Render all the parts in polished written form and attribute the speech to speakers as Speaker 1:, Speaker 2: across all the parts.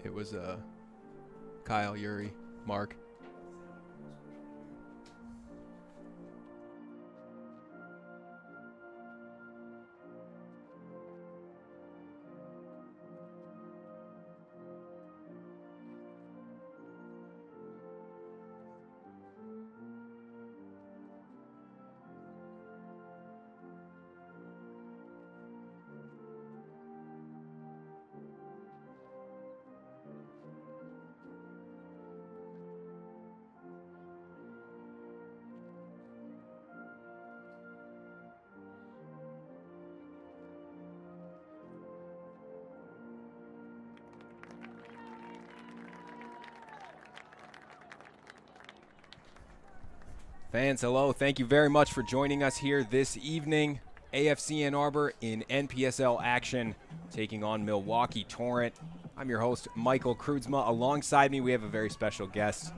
Speaker 1: It was Kyle, Yuri, Mark. Fans, hello. Thank you very much for joining us here this evening. AFC Ann Arbor in NPSL action, taking on Milwaukee Torrent. I'm your host, Michael Kreutzma. Alongside me, we have a very special guest,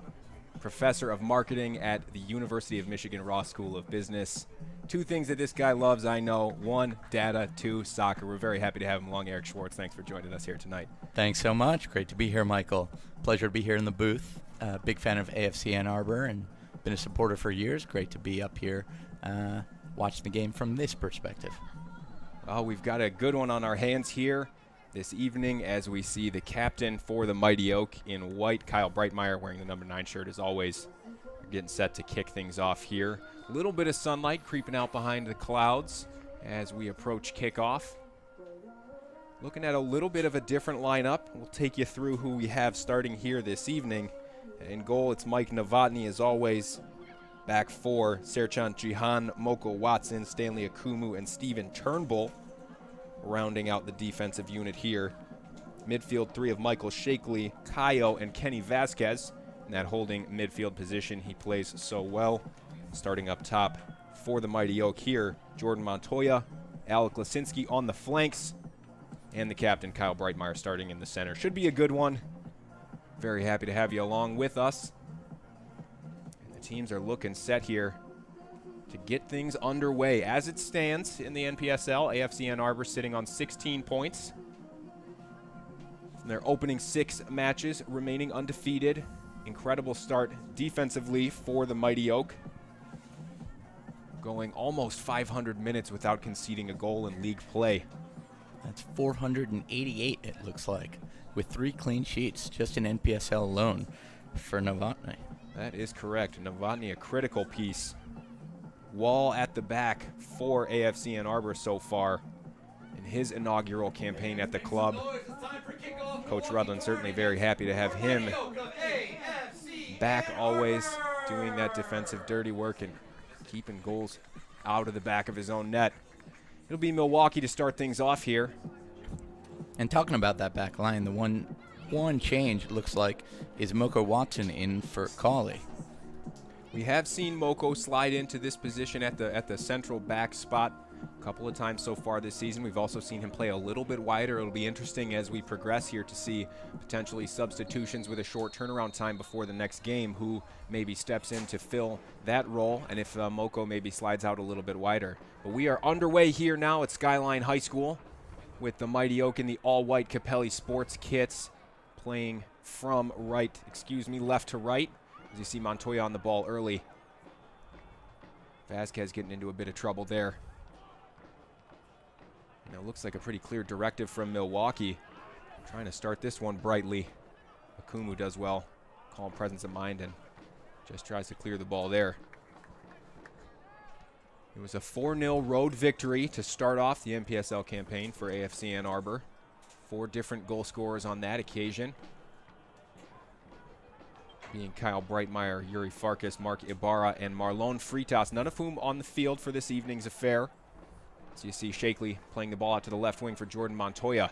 Speaker 1: Professor of Marketing at the University of Michigan Ross School of Business. Two things that this guy loves, I know. One, data. Two, soccer. We're very happy to have him along. Eric Schwartz, thanks for joining us here tonight.
Speaker 2: Thanks so much. Great to be here, Michael. Pleasure to be here in the booth. Big fan of AFC Ann Arbor and been a supporter for years. Great to be up here watching the game from this perspective.
Speaker 1: Well, we've got a good one on our hands here this evening as we see the captain for the Mighty Oak in white, Kyle Breitmeyer, wearing the number 9 shirt as always. We're getting set to kick things off here. A little bit of sunlight creeping out behind the clouds as we approach kickoff. Looking at a little bit of a different lineup. We'll take you through who we have starting here this evening. In goal, it's Mike Novotny as always. Back four, Serchant Jihan, Moko Watson, Stanley Akumu, and Steven Turnbull, rounding out the defensive unit here. Midfield, three of Michael Shakely, Kayo, and Kenny Vasquez. In that holding midfield position, he plays so well. Starting up top for the Mighty Oak here, Jordan Montoya, Alec Lasinski on the flanks, and the captain, Kyle Breitmeyer, starting in the center. Should be a good one. Very happy to have you along with us. And the teams are looking set here to get things underway. As it stands in the NPSL, AFC Ann Arbor sitting on 16 points. From their opening 6 matches, remaining undefeated. Incredible start defensively for the Mighty Oak. Going almost 500 minutes without conceding a goal in league play.
Speaker 2: That's 488, it looks like, with 3 clean sheets just in NPSL alone for Novotny.
Speaker 1: That is correct. Novotny, a critical piece. Wall at the back for AFC Ann Arbor so far in his inaugural campaign at the club. Coach Rudland certainly very happy to have him back, always doing that defensive dirty work and keeping goals out of the back of his own net. It'll be Milwaukee to start things off here.
Speaker 2: And talking about that back line, the one change it looks like is Moko Watson in for Cawley.
Speaker 1: We have seen Moko slide into this position at the central back spot a couple of times so far this season. We've also seen him play a little bit wider. It'll be interesting as we progress here to see potentially substitutions with a short turnaround time before the next game, who maybe steps in to fill that role, and if Moko maybe slides out a little bit wider. But we are underway here now at Skyline High School with the Mighty Oak in the all-white Capelli sports kits, playing from left to right. As you see Montoya on the ball early. Vasquez getting into a bit of trouble there. And it looks like a pretty clear directive from Milwaukee. Trying to start this one brightly. Akumu does well. Calm presence of mind and just tries to clear the ball there. It was a 4-0 road victory to start off the NPSL campaign for AFC Ann Arbor. 4 different goal scorers on that occasion, being Kyle Breitmeyer, Yuri Farkas, Mark Ibarra, and Marlon Fritas, none of whom on the field for this evening's affair. So you see Shakely playing the ball out to the left wing for Jordan Montoya,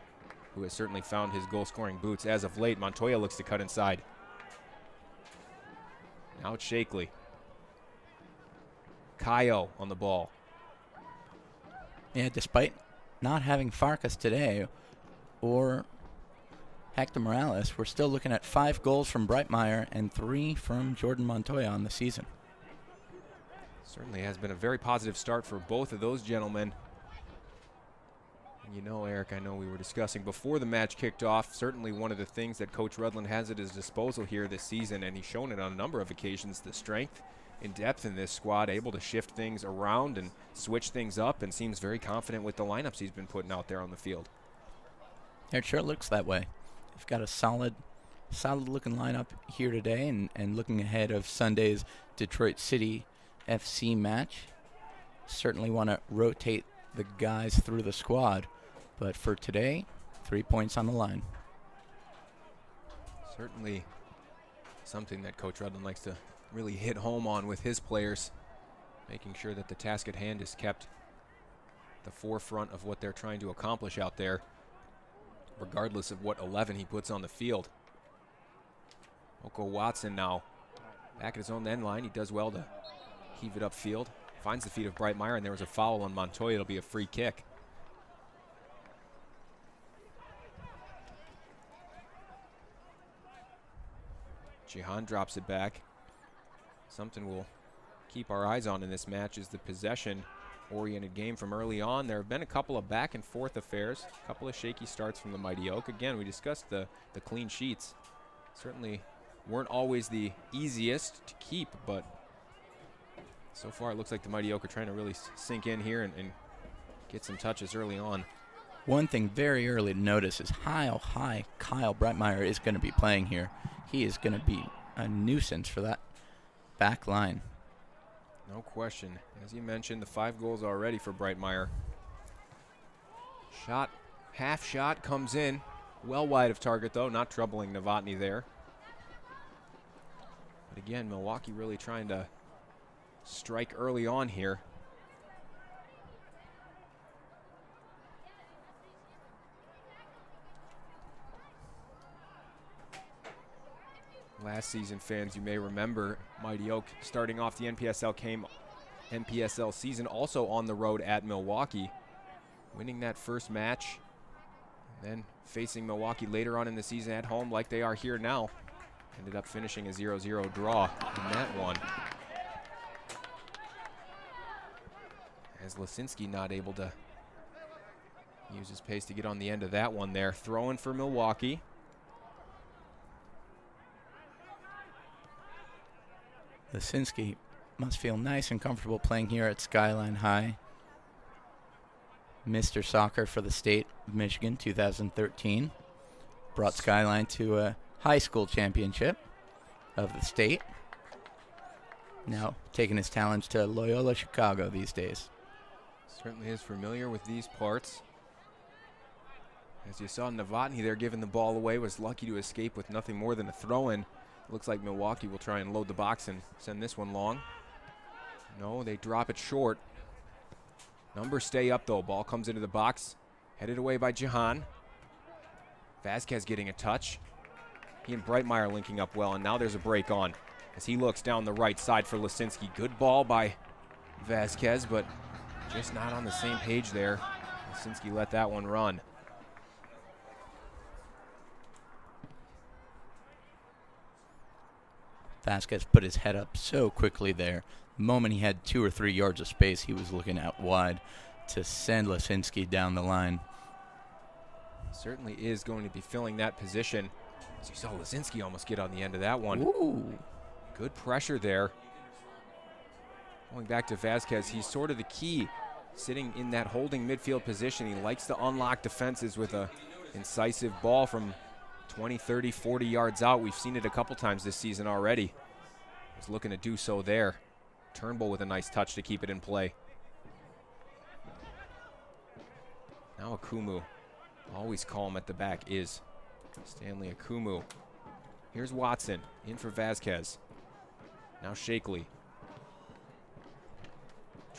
Speaker 1: who has certainly found his goal-scoring boots as of late. Montoya looks to cut inside. Now it's Shakely. Kayo on the ball.
Speaker 2: Yeah, despite not having Farkas today or Hector Morales, we're still looking at 5 goals from Breitmeyer and 3 from Jordan Montoya on the season.
Speaker 1: Certainly has been a very positive start for both of those gentlemen. And You know, Eric, I know we were discussing before the match kicked off, certainly one of the things that Coach Rudland has at his disposal here this season, and he's shown it on a number of occasions, the strength and depth in this squad, able to shift things around and switch things up, and seems very confident with the lineups he's been putting out there on the field.
Speaker 2: It sure looks that way. They've got a solid looking lineup here today, and looking ahead of Sunday's Detroit City FC match. Certainly want to rotate the guys through the squad. But for today, 3 points on the line.
Speaker 1: Certainly something that Coach Rudland likes to really hit home on with his players, making sure that the task at hand is kept at the forefront of what they're trying to accomplish out there, regardless of what 11 he puts on the field. Oko Watson now back at his own end line. He does well to heave it upfield. Finds the feet of Breitmeyer, and there was a foul on Montoya. It'll be a free kick. Jihan drops it back. Something we'll keep our eyes on in this match is the possession-oriented game from early on. There have been a couple of back-and-forth affairs, a couple of shaky starts from the Mighty Oak. Again, we discussed the clean sheets. Certainly weren't always the easiest to keep, but so far it looks like the Mighty Oak are trying to really sink in here and get some touches early on.
Speaker 2: One thing very early to notice is how high Kyle Breitmeyer is going to be playing here. He is going to be a nuisance for that back line.
Speaker 1: No question. As you mentioned, the 5 goals already for Breitmeyer. Shot, half shot comes in. Well wide of target, though, not troubling Novotny there. But again, Milwaukee really trying to strike early on here. Last season, fans, you may remember Mighty Oak starting off the NPSL season also on the road at Milwaukee, winning that first match, and then facing Milwaukee later on in the season at home like they are here now. Ended up finishing a 0-0 draw in that one. As Lisinski not able to use his pace to get on the end of that one there. Throwing for Milwaukee.
Speaker 2: Lisinski must feel nice and comfortable playing here at Skyline High. Mr. Soccer for the state of Michigan, 2013. Brought Skyline to a high school championship of the state. Now taking his talents to Loyola Chicago these days.
Speaker 1: Certainly is familiar with these parts. As you saw, Novotny there giving the ball away, was lucky to escape with nothing more than a throw-in. Looks like Milwaukee will try and load the box and send this one long. No, they drop it short. Numbers stay up, though. Ball comes into the box, headed away by Jahan. Vasquez getting a touch. He and Breitmeyer linking up well, and now there's a break on as he looks down the right side for Lisinski. Good ball by Vasquez, but just not on the same page there. Lisinski let that one run.
Speaker 2: Vasquez put his head up so quickly there. The moment he had 2 or 3 yards of space, he was looking out wide to send Lisinski down the line.
Speaker 1: Certainly is going to be filling that position. As you saw Lisinski almost get on the end of that one.
Speaker 2: Ooh.
Speaker 1: Good pressure there. Going back to Vasquez, he's sort of the key, sitting in that holding midfield position. He likes to unlock defenses with a incisive ball from 20, 30, 40 yards out. We've seen it a couple times this season already. He's looking to do so there. Turnbull with a nice touch to keep it in play. Now Akumu. Always calm at the back is Stanley Akumu. Here's Watson in for Vasquez. Now Shakely.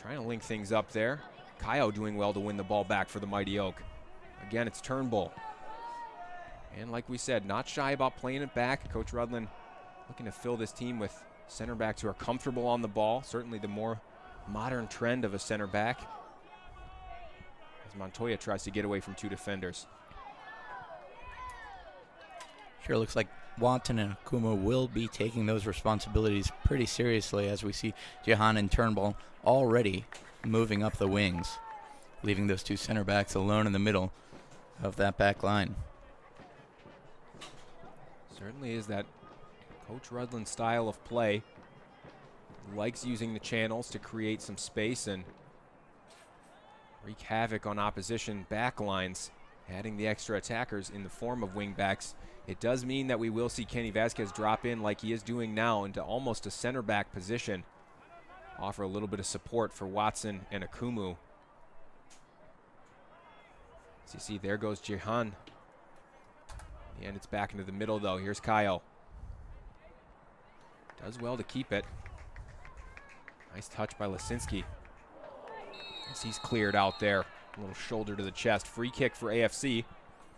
Speaker 1: Trying to link things up there. Kaio doing well to win the ball back for the Mighty Oak. Again, it's Turnbull. And like we said, not shy about playing it back. Coach Rudland looking to fill this team with center backs who are comfortable on the ball. Certainly the more modern trend of a center back. As Montoya tries to get away from 2 defenders.
Speaker 2: Sure looks like Watson and Akumu will be taking those responsibilities pretty seriously as we see Jahan and Turnbull already moving up the wings. leaving those two center backs alone in the middle of that back line.
Speaker 1: Certainly is that Coach Rudland's style of play. Likes using the channels to create some space and wreak havoc on opposition back lines, adding the extra attackers in the form of wing backs. It does mean that we will see Kenny Vasquez drop in like he is doing now into almost a center back position. Offer a little bit of support for Watson and Akumu. As you see, there goes Jihan. And it's back into the middle though. Here's Kyle. Does well to keep it. Nice touch by Lisinski. As he's cleared out there. A little shoulder to the chest. Free kick for AFC.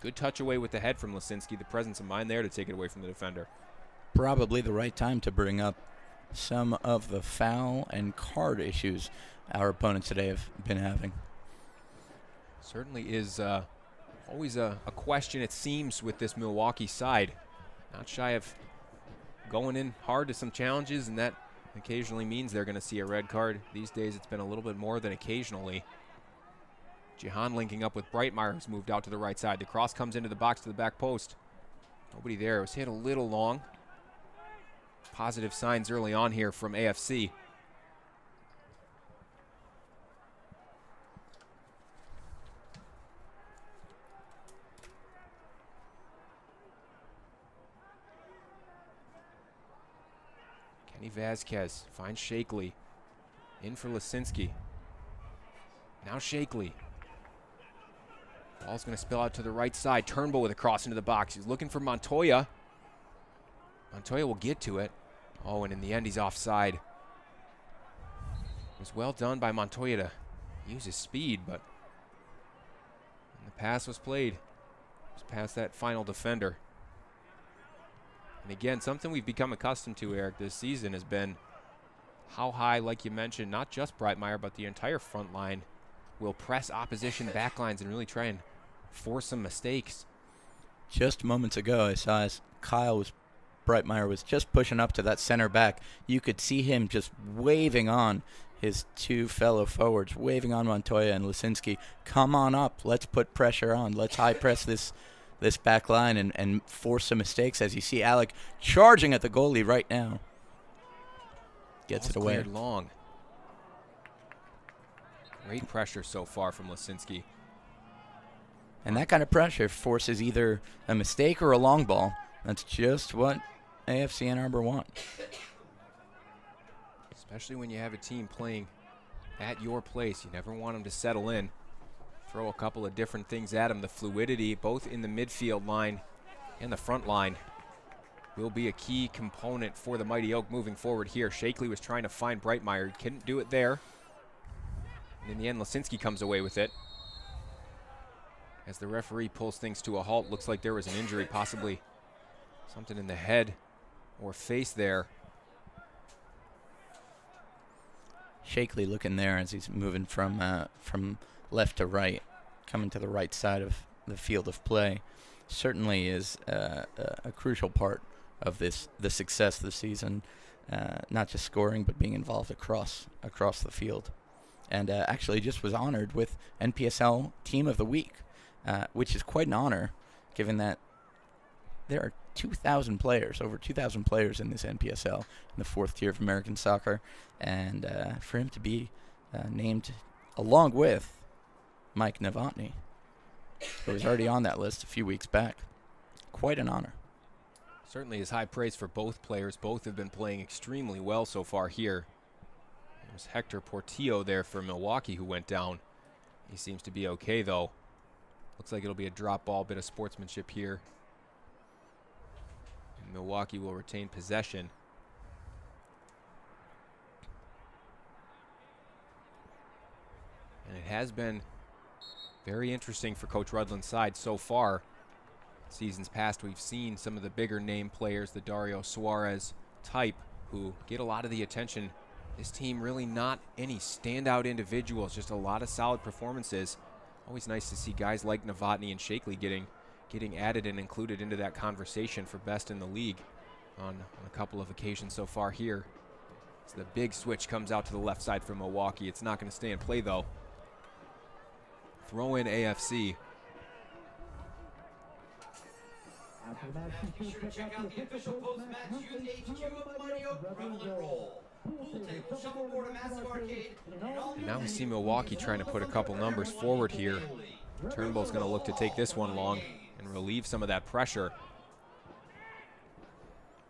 Speaker 1: Good touch away with the head from Lisinski. The presence of mind there to take it away from the defender.
Speaker 2: Probably the right time to bring up some of the foul and card issues our opponents today have been having.
Speaker 1: Certainly is always a question, it seems, with this Milwaukee side. Not shy of going in hard to some challenges, and that occasionally means they're going to see a red card. These days it's been a little bit more than occasionally. Jihan linking up with Breitmeyer, who's moved out to the right side. The cross comes into the box to the back post. Nobody there. It was hit a little long. Positive signs early on here from AFC. Kenny Vasquez finds Shakely. In for Lisinski. Now Shakely. Ball's going to spill out to the right side. Turnbull with a cross into the box. He's looking for Montoya. Montoya will get to it. Oh, and in the end, he's offside. It was well done by Montoya to use his speed, but the pass was played. It was past that final defender. And again, something we've become accustomed to, Eric, this season has been how high, like you mentioned, not just Breitmeyer, but the entire front line will press opposition backlines and really try and force some mistakes.
Speaker 2: Just moments ago, I saw as Breitmeyer was just pushing up to that center back. You could see him just waving on his two fellow forwards, waving on Montoya and Lisinski. Come on up. Let's put pressure on. Let's high press this back line and force some mistakes. As you see Alec charging at the goalie right now. Gets it away.
Speaker 1: Cleared long. Great pressure so far from Lisinski.
Speaker 2: And that kind of pressure forces either a mistake or a long ball. That's just what AFC and Arbor want.
Speaker 1: Especially when you have a team playing at your place. You never want them to settle in. Throw a couple of different things at them. The fluidity, both in the midfield line and the front line, will be a key component for the Mighty Oak moving forward here. Shakely was trying to find Breitmeyer. He couldn't do it there. And in the end, Lisinski comes away with it. As the referee pulls things to a halt, looks like there was an injury, possibly something in the head or face there.
Speaker 2: Shakely looking there as he's moving from left to right, coming to the right side of the field of play. Certainly is a crucial part of the success this season, not just scoring, but being involved across the field. And actually just was honored with NPSL Team of the Week, which is quite an honor, given that there are 2,000 players, over 2,000 players in this NPSL, in the fourth tier of American soccer. And for him to be named along with Mike Novotny, who was already on that list a few weeks back, quite an honor.
Speaker 1: Certainly is high praise for both players. Both have been playing extremely well so far here. It was Hector Portillo there for Milwaukee who went down. He seems to be okay, though. Looks like it'll be a drop ball, bit of sportsmanship here. And Milwaukee will retain possession. And it has been very interesting for Coach Rudland's side so far. Seasons past, we've seen some of the bigger name players, the Dario Suarez type, who get a lot of the attention. This team really not any standout individuals, just a lot of solid performances. Always nice to see guys like Novotny and Shakely getting added and included into that conversation for best in the league on a couple of occasions so far here. So the big switch comes out to the left side for Milwaukee. It's not going to stay in play, though. throw in AFC.
Speaker 3: Be sure to check out the official post-match Youth HQ of Mighty Oak Prevalent Roll. Pool table, shuffleboard, and massive arcade.
Speaker 1: And now we see Milwaukee trying to put a couple numbers forward here. Turnbull's going to look to take this one long and relieve some of that pressure.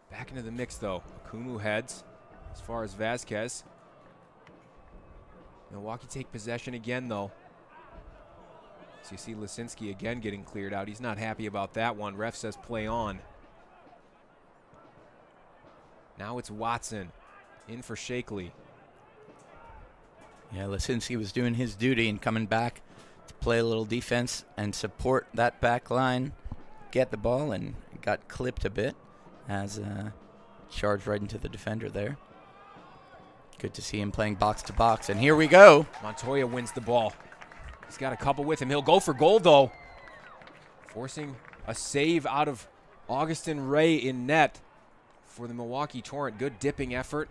Speaker 1: Back into the mix, though. Kumu heads as far as Vasquez. Milwaukee take possession again, though. So you see Lisinski again getting cleared out. He's not happy about that one. Ref says play on. Now it's Watson in for Shakely.
Speaker 2: Yeah, Lisinski was doing his duty and coming back to play a little defense and support that back line, get the ball, and got clipped a bit as charged right into the defender there. Good to see him playing box to box, and here we go.
Speaker 1: Montoya wins the ball. He's got a couple with him. He'll go for goal, though. Forcing a save out of Augustin Ray in net for the Milwaukee Torrent. Good dipping effort.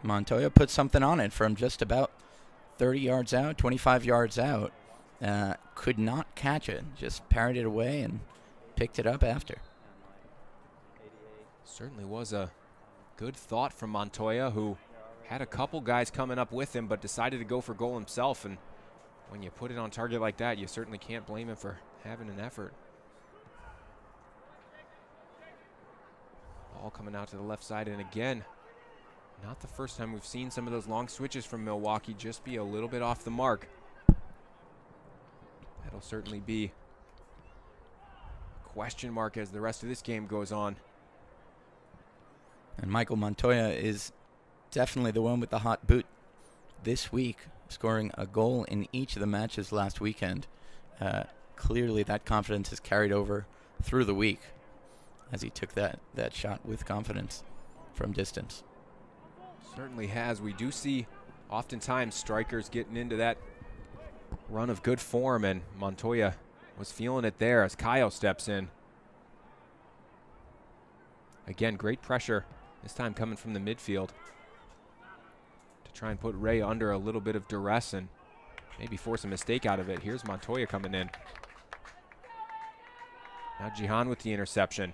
Speaker 2: Montoya put something on it from just about 30 yards out, 25 yards out. Could not catch it. Just parried it away and picked it up after.
Speaker 1: Certainly was a good thought from Montoya, who had a couple guys coming up with him but decided to go for goal himself. And when you put it on target like that, you certainly can't blame him for having an effort. Ball coming out to the left side, and again, not the first time we've seen some of those long switches from Milwaukee just be a little bit off the mark. That'll certainly be a question mark as the rest of this game goes on.
Speaker 2: And Michael Montoya is definitely the one with the hot boot this week, scoring a goal in each of the matches last weekend. Clearly that confidence is carried over through the week as he took that shot with confidence from distance.
Speaker 1: Certainly has. We do see oftentimes strikers getting into that run of good form, and Montoya was feeling it there as Kyle steps in. Again, great pressure, this time coming from the midfield to try and put Ray under a little bit of duress and maybe force a mistake out of it. Here's Montoya coming in. Now Jihan with the interception.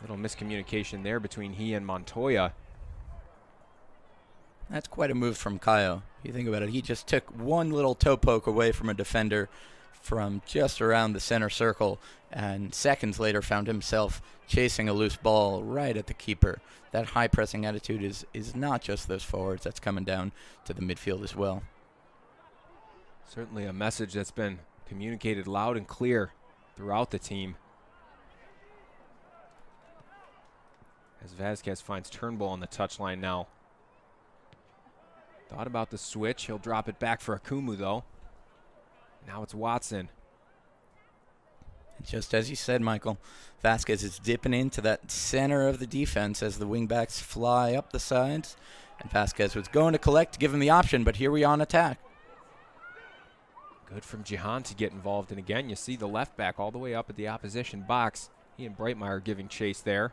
Speaker 1: Little miscommunication there between he and Montoya.
Speaker 2: That's quite a move from Kyle. You think about it, he just took one little toe poke away from a defender from just around the center circle, and seconds later found himself chasing a loose ball right at the keeper. That high pressing attitude is not just those forwards, that's coming down to the midfield as well.
Speaker 1: Certainly a message that's been communicated loud and clear throughout the team. As Vasquez finds Turnbull on the touchline now. Thought about the switch. He'll drop it back for Akumu, though. Now it's Watson.
Speaker 2: Just as you said, Michael, Vasquez is dipping into that center of the defense as the wingbacks fly up the sides. And Vasquez was going to collect to give him the option, but here we are on attack.
Speaker 1: Good from Jihan to get involved. And again, you see the left back all the way up at the opposition box. He and Breitmeyer giving chase there.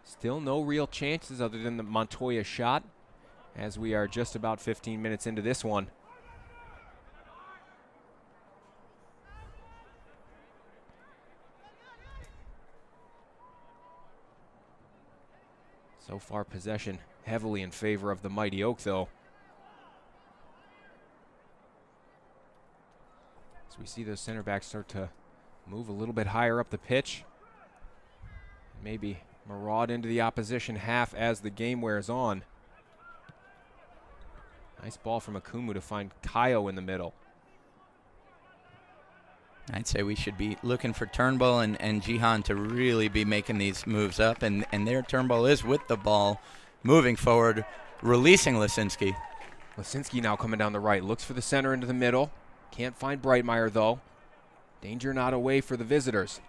Speaker 1: Still no real chances other than the Montoya shot, as we are just about 15 minutes into this one. So far, possession heavily in favor of the Mighty Oak, though. As we see those center backs start to move a little bit higher up the pitch. Maybe maraud into the opposition half as the game wears on. Nice ball from Akumu to find Kayo in the middle.
Speaker 2: I'd say we should be looking for Turnbull and Jihan to really be making these moves up. And there Turnbull is with the ball, moving forward, releasing Lisinski.
Speaker 1: Lisinski now coming down the right. Looks for the center into the middle. Can't find Breitmeyer, though. Danger not away for the visitors.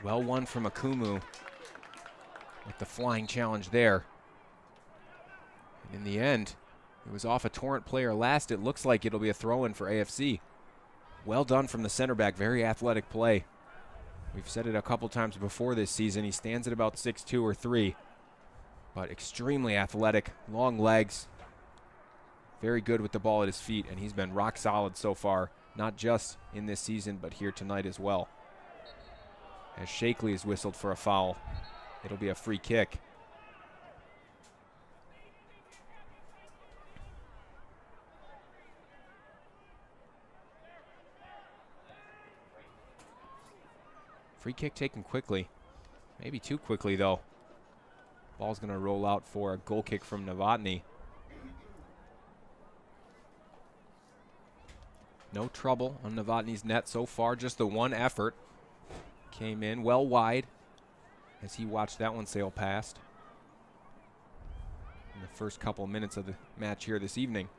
Speaker 1: Well won from Akumu with the flying challenge there. And in the end, it was off a Torrent player last. It looks like it'll be a throw-in for AFC. Well done from the center back. Very athletic play. We've said it a couple times before this season. He stands at about 6'2" or 3. but extremely athletic, long legs, very good with the ball at his feet, and he's been rock solid so far, not just in this season, but here tonight as well. As Shakely is whistled for a foul, it'll be a free kick. Free kick taken quickly. Maybe too quickly, though. Ball's going to roll out for a goal kick from Novotny. No trouble on Novotny's net so far, just the one effort. Came in well wide as he watched that one sail past in the first couple of minutes of the match here this evening.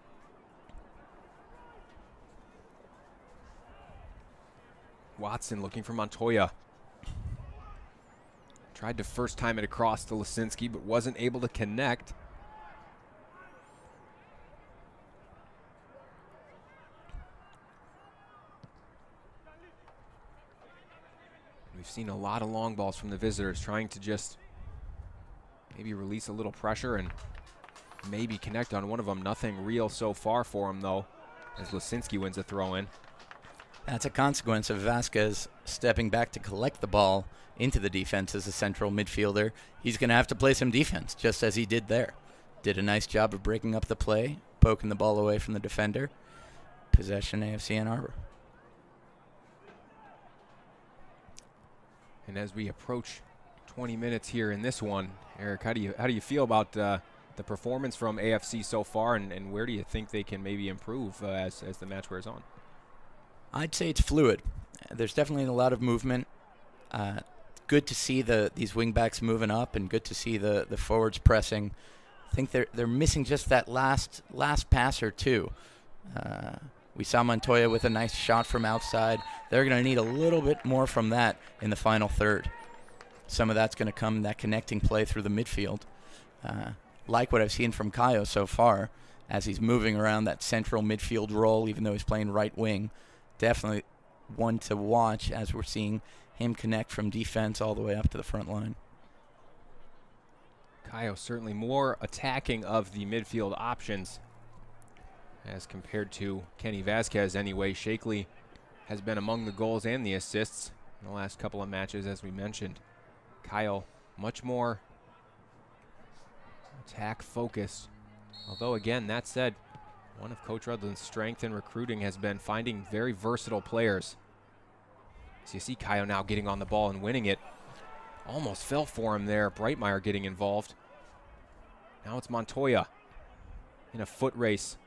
Speaker 1: Watson looking for Montoya. Tried to first time it across to Lisinski, but wasn't able to connect. We've seen a lot of long balls from the visitors, trying to just maybe release a little pressure and maybe connect on one of them. Nothing real so far for him, though, as Lisinski wins a throw-in.
Speaker 2: That's a consequence of Vasquez stepping back to collect the ball into the defense as a central midfielder. He's going to have to play some defense, just as he did there. Did a nice job of breaking up the play, poking the ball away from the defender. Possession, AFC and Arbor.
Speaker 1: And as we approach 20 minutes here in this one, Eric, how do you feel about the performance from AFC so far, and where do you think they can maybe improve as the match wears on?
Speaker 2: I'd say it's fluid. There's definitely a lot of movement. Good to see these wingbacks moving up, and good to see the forwards pressing. I think they're missing just that last pass or two. We saw Montoya with a nice shot from outside. They're going to need a little bit more from that in the final third. Some of that's going to come that connecting play through the midfield. Like what I've seen from Kayo so far, as he's moving around that central midfield role, even though he's playing right wing. Definitely one to watch as we're seeing him connect from defense all the way up to the front line.
Speaker 1: Kayo certainly more attacking of the midfield options as compared to Kenny Vasquez anyway. Shakely has been among the goals and the assists in the last couple of matches, as we mentioned. Kayo much more attack focused. Although again, that said, one of Coach Rudlin's strength in recruiting has been finding very versatile players. So you see Kayo now getting on the ball and winning it. Almost fell for him there. Breitmeyer getting involved. Now it's Montoya in a foot race.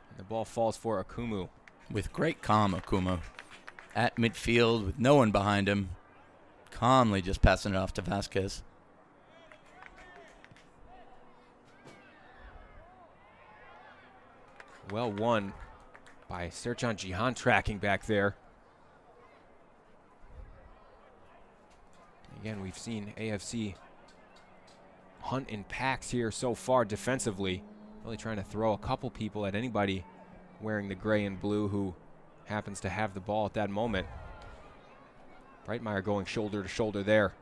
Speaker 1: And the ball falls for Akumu.
Speaker 2: With great calm, Akumu. At midfield with no one behind him. Calmly just passing it off to Vasquez.
Speaker 1: Well won by Serjan Jihan tracking back there. Again, we've seen AFC hunt in packs here so far defensively. Really trying to throw a couple people at anybody wearing the gray and blue who happens to have the ball at that moment. Breitmeyer going shoulder to shoulder there.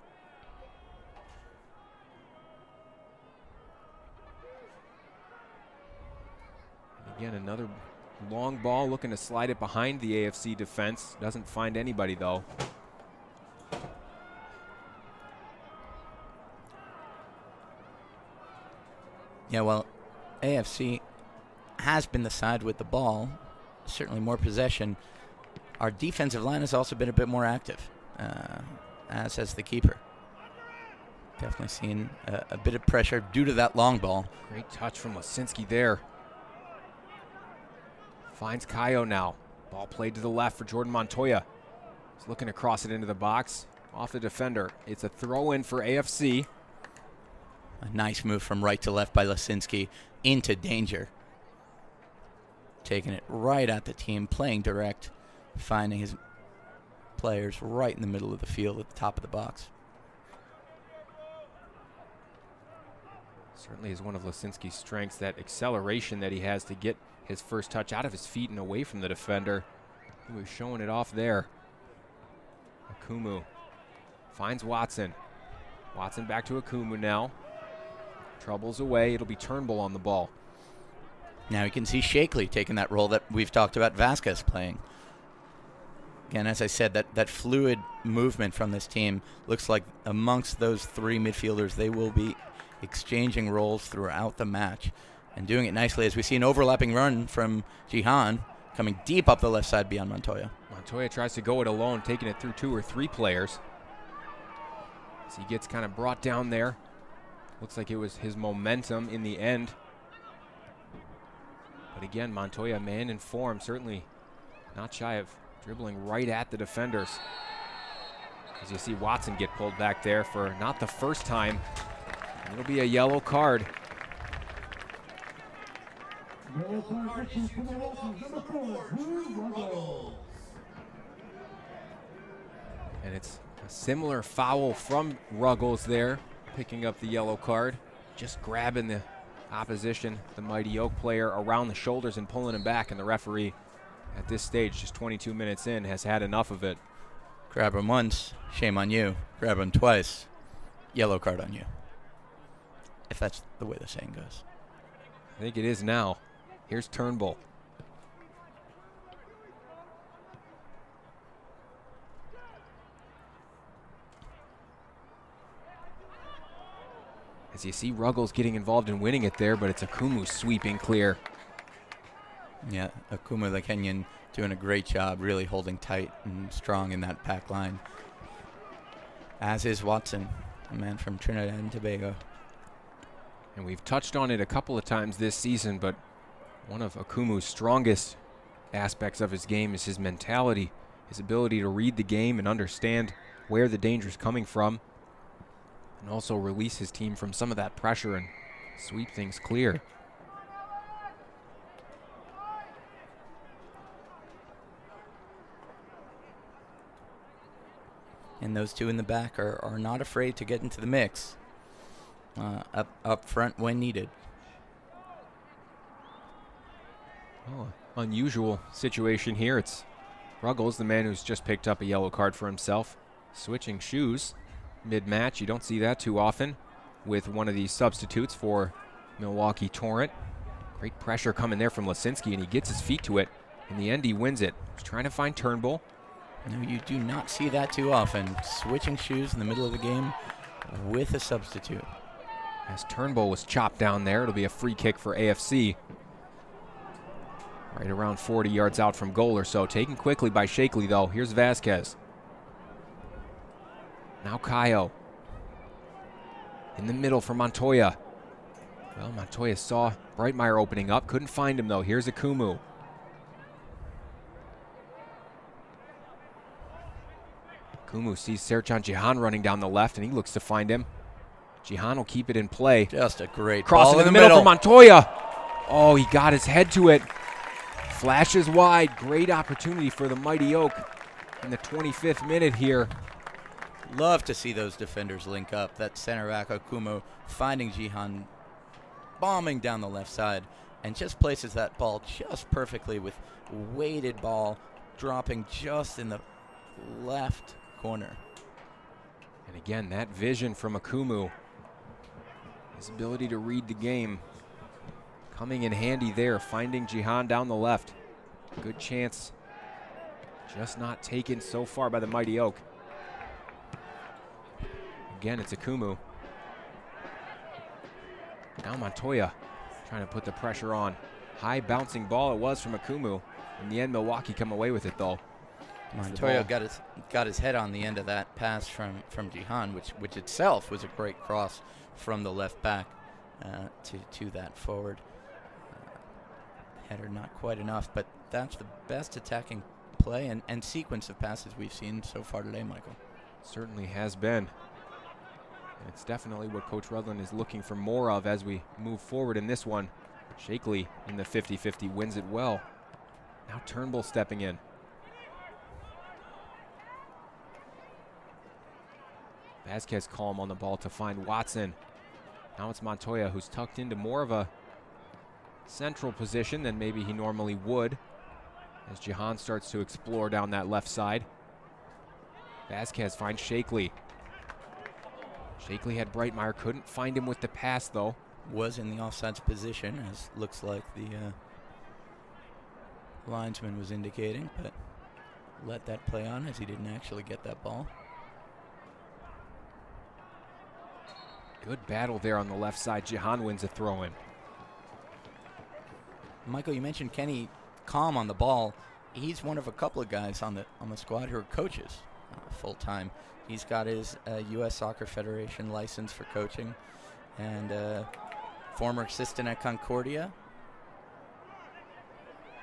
Speaker 1: Again, another long ball, looking to slide it behind the AFC defense. Doesn't find anybody, though.
Speaker 2: Yeah, well, AFC has been the side with the ball, certainly more possession. Our defensive line has also been a bit more active, as has the keeper. Definitely seen a bit of pressure due to that long ball.
Speaker 1: Great touch from Lisinski there. Finds Kayo now. Ball played to the left for Jordan Montoya. He's looking to cross it into the box. Off the defender. It's a throw-in for AFC.
Speaker 2: A nice move from right to left by Lisinski into danger. Taking it right at the team, playing direct, finding his players right in the middle of the field at the top of the box.
Speaker 1: Certainly is one of Lisinski's strengths, that acceleration that he has to get his first touch out of his feet and away from the defender. He was showing it off there. Akumu finds Watson. Watson back to Akumu now. Trouble's away. It'll be Turnbull on the ball.
Speaker 2: Now you can see Shakely taking that role that we've talked about Vasquez playing. Again, as I said, that fluid movement from this team looks like amongst those three midfielders, they will be exchanging roles throughout the match and doing it nicely as we see an overlapping run from Jihan coming deep up the left side beyond Montoya.
Speaker 1: Montoya tries to go it alone, taking it through 2 or 3 players. As he gets kind of brought down there. Looks like it was his momentum in the end. But again, Montoya, man in form, certainly not shy of dribbling right at the defenders. As you see Watson get pulled back there for not the first time. It'll be a yellow card.
Speaker 3: Yellow card issued to Milwaukee's number 4, Drew Ruggles.
Speaker 1: And it's a similar foul from Ruggles there, picking up the yellow card. Just grabbing the opposition, the Mighty Oak player, around the shoulders and pulling him back. And the referee, at this stage, just 22 minutes in, has had enough of it.
Speaker 2: Grab him once, shame on you. Grab him twice, yellow card on you. If that's the way the saying goes.
Speaker 1: I think it is now. Here's Turnbull. As you see Ruggles getting involved in winning it there, but it's Akumu sweeping clear.
Speaker 2: Yeah, Akumu, the Kenyan, doing a great job, really holding tight and strong in that back line. As is Watson, a man from Trinidad and Tobago.
Speaker 1: And we've touched on it a couple of times this season, but one of Akumu's strongest aspects of his game is his mentality, his ability to read the game and understand where the danger is coming from, and also release his team from some of that pressure and sweep things clear.
Speaker 2: And those two in the back are not afraid to get into the mix up front when needed.
Speaker 1: Oh, unusual situation here. It's Ruggles, the man who's just picked up a yellow card for himself, switching shoes mid-match. You don't see that too often with one of these substitutes for Milwaukee Torrent. Great pressure coming there from Lasinski, and he gets his feet to it. In the end, he wins it. He's trying to find Turnbull.
Speaker 2: No, you do not see that too often. Switching shoes in the middle of the game with a substitute.
Speaker 1: As Turnbull was chopped down there, it'll be a free kick for AFC. Right around 40 yards out from goal or so. Taken quickly by Shakely, though. Here's Vasquez. Now Kayo. In the middle for Montoya. Well, Montoya saw Breitmeyer opening up. Couldn't find him, though. Here's Akumu. Akumu sees Serchan Jihan running down the left, and he looks to find him. Jihan will keep it in play.
Speaker 2: Just a great
Speaker 1: cross
Speaker 2: ball
Speaker 1: in the middle for Montoya. Oh, he got his head to it. Flashes wide. Great opportunity for the Mighty Oak in the 25th minute here.
Speaker 2: Love to see those defenders link up. That center back, Akumu, finding Jihan, bombing down the left side, and just places that ball just perfectly with weighted ball dropping just in the left corner.
Speaker 1: And again, that vision from Akumu, his ability to read the game, coming in handy there, finding Jihan down the left. Good chance, just not taken so far by the Mighty Oak. Again, it's Akumu. Now Montoya trying to put the pressure on. High bouncing ball it was from Akumu. In the end, Milwaukee come away with it, though.
Speaker 2: Montoya got his head on the end of that pass from Jihan, which itself was a great cross from the left back to that forward. Header not quite enough, but that's the best attacking play and sequence of passes we've seen so far today, Michael.
Speaker 1: Certainly has been. And it's definitely what Coach Rudland is looking for more of as we move forward in this one. Shakely in the 50-50 wins it well. Now Turnbull stepping in. Vasquez calm on the ball to find Watson. Now it's Montoya who's tucked into more of a central position than maybe he normally would as Jihan starts to explore down that left side. Vasquez finds Shakely. Shakely had Breitmeyer, couldn't find him with the pass though.
Speaker 2: was in the offsides position, as looks like the linesman was indicating, but let that play on as he didn't actually get that ball.
Speaker 1: Good battle there on the left side. Jihan wins a throw-in.
Speaker 2: Michael, you mentioned Kenny calm on the ball. He's one of a couple of guys on the squad who are coaches full-time. He's got his U.S. Soccer Federation license for coaching, and former assistant at Concordia,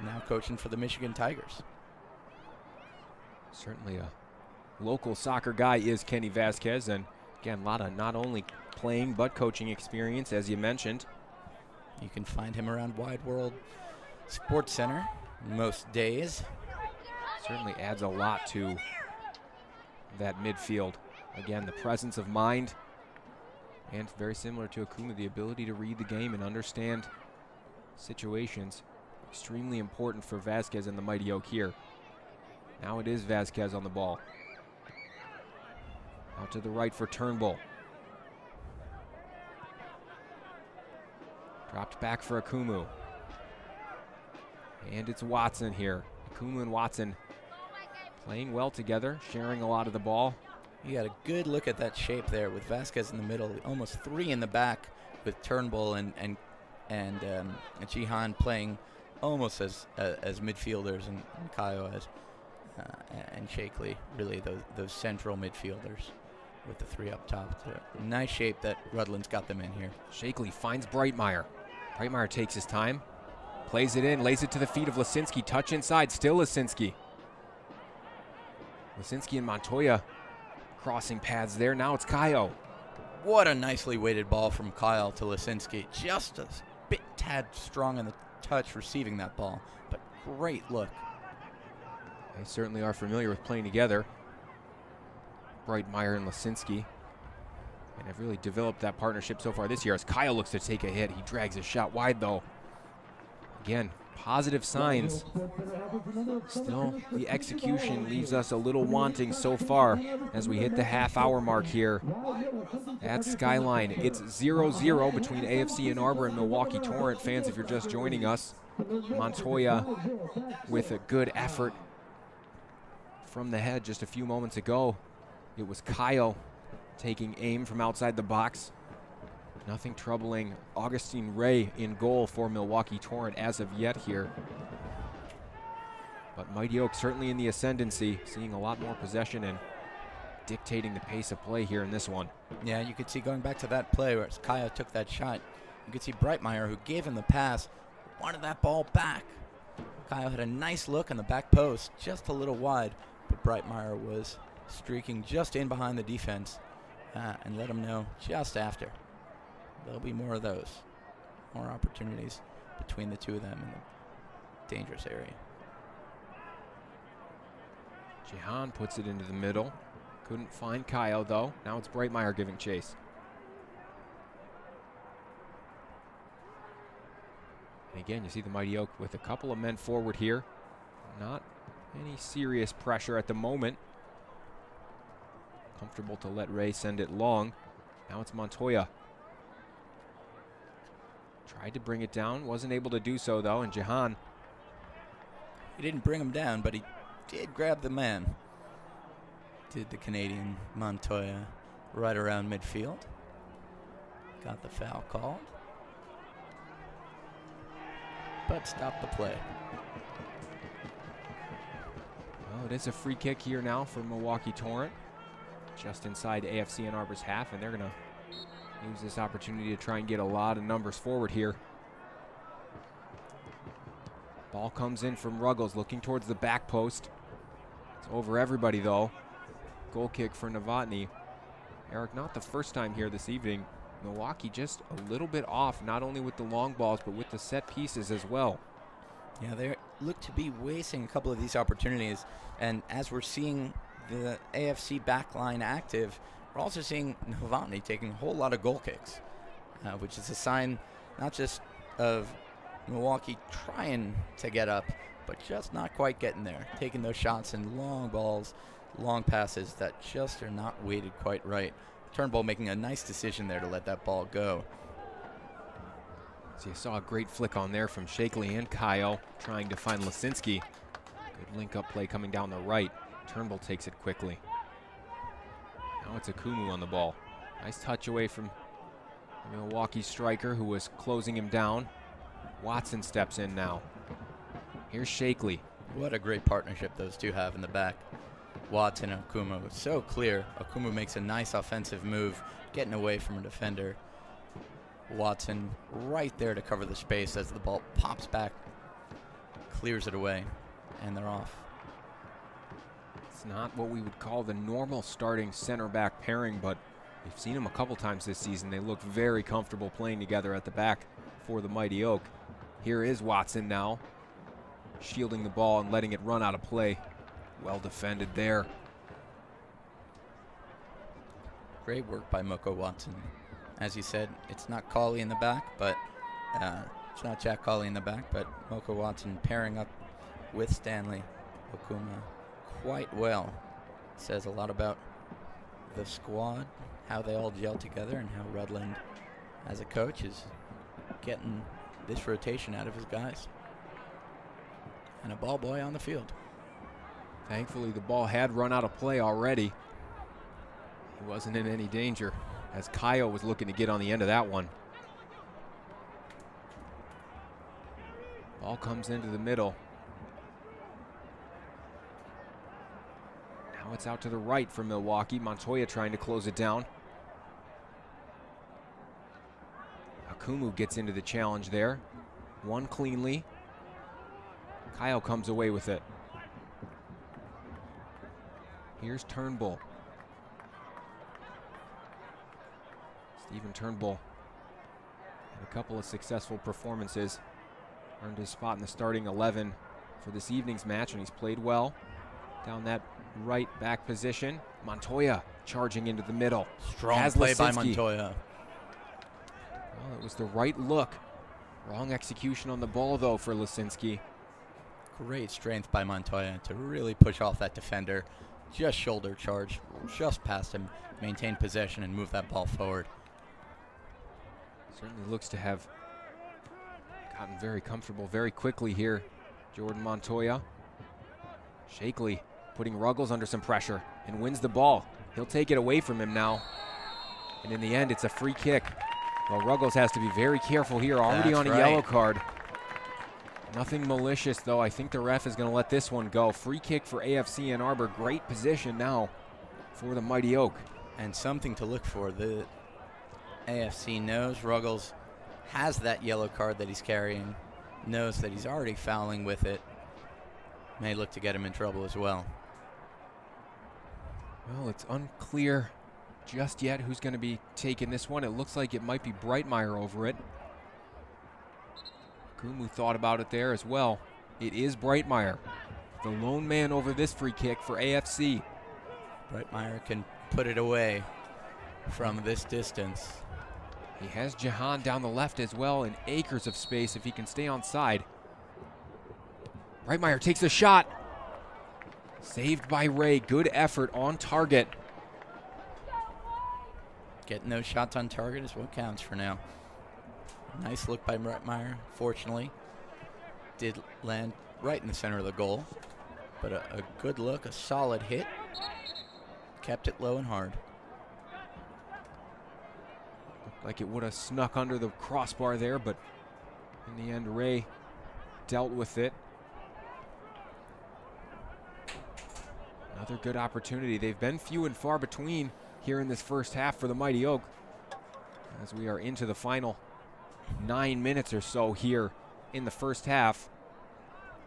Speaker 2: now coaching for the Michigan Tigers.
Speaker 1: Certainly a local soccer guy is Kenny Vasquez, and again, a lot of not only playing but coaching experience, as you mentioned.
Speaker 2: You can find him around Wide World Sports Center most days.
Speaker 1: Certainly adds a lot to that midfield. Again, the presence of mind, and very similar to Akuma, the ability to read the game and understand situations. Extremely important for Vasquez and the Mighty Oak here. Now it is Vasquez on the ball. Out to the right for Turnbull. Dropped back for Akumu. And it's Watson here. Akumu and Watson playing well together, sharing a lot of the ball.
Speaker 2: You got a good look at that shape there with Vasquez in the middle, almost three in the back with Turnbull and Jihan playing almost as midfielders, and Kayo and Shakely, really those central midfielders with the three up top. Nice shape that Rutland's got them in here.
Speaker 1: Shakely finds Breitmeyer. Breitmeyer takes his time, plays it in, lays it to the feet of Lisinski. Touch inside, still Lisinski. Lisinski and Montoya crossing paths there. Now it's Kayo.
Speaker 2: What a nicely weighted ball from Kyle to Lisinski. Just a tad strong in the touch receiving that ball, but great look.
Speaker 1: They certainly are familiar with playing together, Breitmeyer and Lisinski, and have really developed that partnership so far this year as Kyle looks to take a hit. He drags his shot wide though. Again, positive signs. Still, the execution leaves us a little wanting so far as we hit the half-hour mark here at Skyline. It's 0-0 between AFC and Arbor and Milwaukee Torrent. Fans, if you're just joining us, Montoya with a good effort from the head just a few moments ago. It was Kyle taking aim from outside the box. Nothing troubling Augustine Ray in goal for Milwaukee Torrent as of yet here. But Mighty Oak certainly in the ascendancy, seeing a lot more possession and dictating the pace of play here in this one.
Speaker 2: Yeah, you could see going back to that play where Kaya took that shot, you could see Breitmeyer, who gave him the pass, wanted that ball back. Kyle had a nice look on the back post, just a little wide, but Breitmeyer was streaking just in behind the defense and let him know just after. There'll be more of those, more opportunities between the two of them in the dangerous area.
Speaker 1: Jihan puts it into the middle. Couldn't find Kyle though. Now it's Breitmeyer giving chase. And again, you see the Mighty Oak with a couple of men forward here. Not any serious pressure at the moment. Comfortable to let Ray send it long. Now it's Montoya. Tried to bring it down, wasn't able to do so though, and Jihan.
Speaker 2: He didn't bring him down, but he did grab the man. Did the Canadian Montoya right around midfield. Got the foul called, but stopped the play.
Speaker 1: Well, it is a free kick here now for Milwaukee Torrent. Just inside AFC and Arbor's half, and they're going to use this opportunity to try and get a lot of numbers forward here. Ball comes in from Ruggles, looking towards the back post. It's over everybody though. Goal kick for Novotny. Eric, not the first time here this evening. Milwaukee just a little bit off, not only with the long balls, but with the set pieces as well.
Speaker 2: Yeah, they look to be wasting a couple of these opportunities. And as we're seeing the AFC backline active, we're also seeing Novotny taking a whole lot of goal kicks, which is a sign not just of Milwaukee trying to get up, but just not quite getting there. Taking those shots and long balls, long passes that just are not weighted quite right. Turnbull making a nice decision there to let that ball go.
Speaker 1: So you saw a great flick on there from Shakely and Kyle trying to find Lisinski. Good link-up play coming down the right. Turnbull takes it quickly. Now it's Akumu on the ball. Nice touch away from the Milwaukee striker who was closing him down. Watson steps in now. Here's Shakely.
Speaker 2: What a great partnership those two have in the back. Watson and Akumu. It's so clear. Akumu makes a nice offensive move, getting away from a defender. Watson right there to cover the space as the ball pops back, clears it away, and they're off.
Speaker 1: It's not what we would call the normal starting center back pairing, but we've seen them a couple times this season. They look very comfortable playing together at the back for the Mighty Oak. Here is Watson now, shielding the ball and letting it run out of play. Well defended there.
Speaker 2: Great work by Moko Watson. As you said, it's not Cauley in the back, but it's not Jack Cauley in the back, but Moko Watson pairing up with Stanley Okuma quite well. Says a lot about the squad, how they all gel together, and how Rutland, as a coach, is getting this rotation out of his guys. And a ball boy on the field.
Speaker 1: Thankfully, the ball had run out of play already. He wasn't in any danger, as Kyle was looking to get on the end of that one. Ball comes into the middle. Now it's out to the right for Milwaukee. Montoya trying to close it down. Akumu gets into the challenge there. One cleanly. Kyle comes away with it. Here's Turnbull. Stephen Turnbull had a couple of successful performances. Earned his spot in the starting 11 for this evening's match, and he's played well down that right back position. Montoya charging into the middle.
Speaker 2: Strong play by Montoya.
Speaker 1: Well, it was the right look. Wrong execution on the ball, though, for Lisinski.
Speaker 2: Great strength by Montoya to really push off that defender. Just shoulder charge, just past him, maintain possession, and move that ball forward.
Speaker 1: Certainly looks to have gotten very comfortable very quickly here, Jordan Montoya. Shakely putting Ruggles under some pressure and wins the ball. He'll take it away from him now. And in the end, it's a free kick. Well, Ruggles has to be very careful here, already on a yellow card. Nothing malicious, though. I think the ref is going to let this one go. Free kick for AFC Ann Arbor. Great position now for the Mighty Oak.
Speaker 2: And something to look for. The AFC knows Ruggles has that yellow card that he's carrying, knows that he's already fouling with it. May look to get him in trouble as well.
Speaker 1: Well, it's unclear just yet who's going to be taking this one. It looks like it might be Breitmeyer over it. Kumu thought about it there as well. It is Breitmeyer, the lone man over this free kick for AFC.
Speaker 2: Breitmeyer can put it away from this distance.
Speaker 1: He has Jahan down the left as well, and acres of space if he can stay on side. Breitmeyer takes the shot. Saved by Ray. Good effort on target.
Speaker 2: Getting those shots on target is what counts for now. Nice look by Breitmeyer. Fortunately, did land right in the center of the goal. But a good look, a solid hit. Kept it low and hard.
Speaker 1: Looked like it would have snuck under the crossbar there, but in the end, Ray dealt with it. Another good opportunity. They've been few and far between here in this first half for the Mighty Oak, as we are into the final 9 minutes or so here in the first half.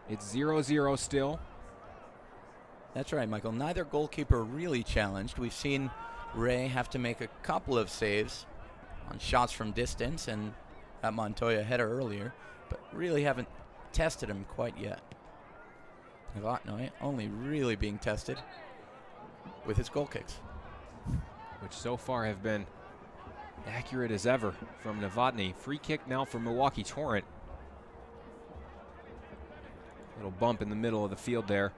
Speaker 1: It's 0-0 still.
Speaker 2: That's right, Michael. Neither goalkeeper really challenged. We've seen Ray have to make a couple of saves on shots from distance and that Montoya header earlier, but really haven't tested him quite yet. Novotny only really being tested with his goal kicks,
Speaker 1: which so far have been accurate as ever from Novotny. Free kick now for Milwaukee Torrent. Little bump in the middle of the field there.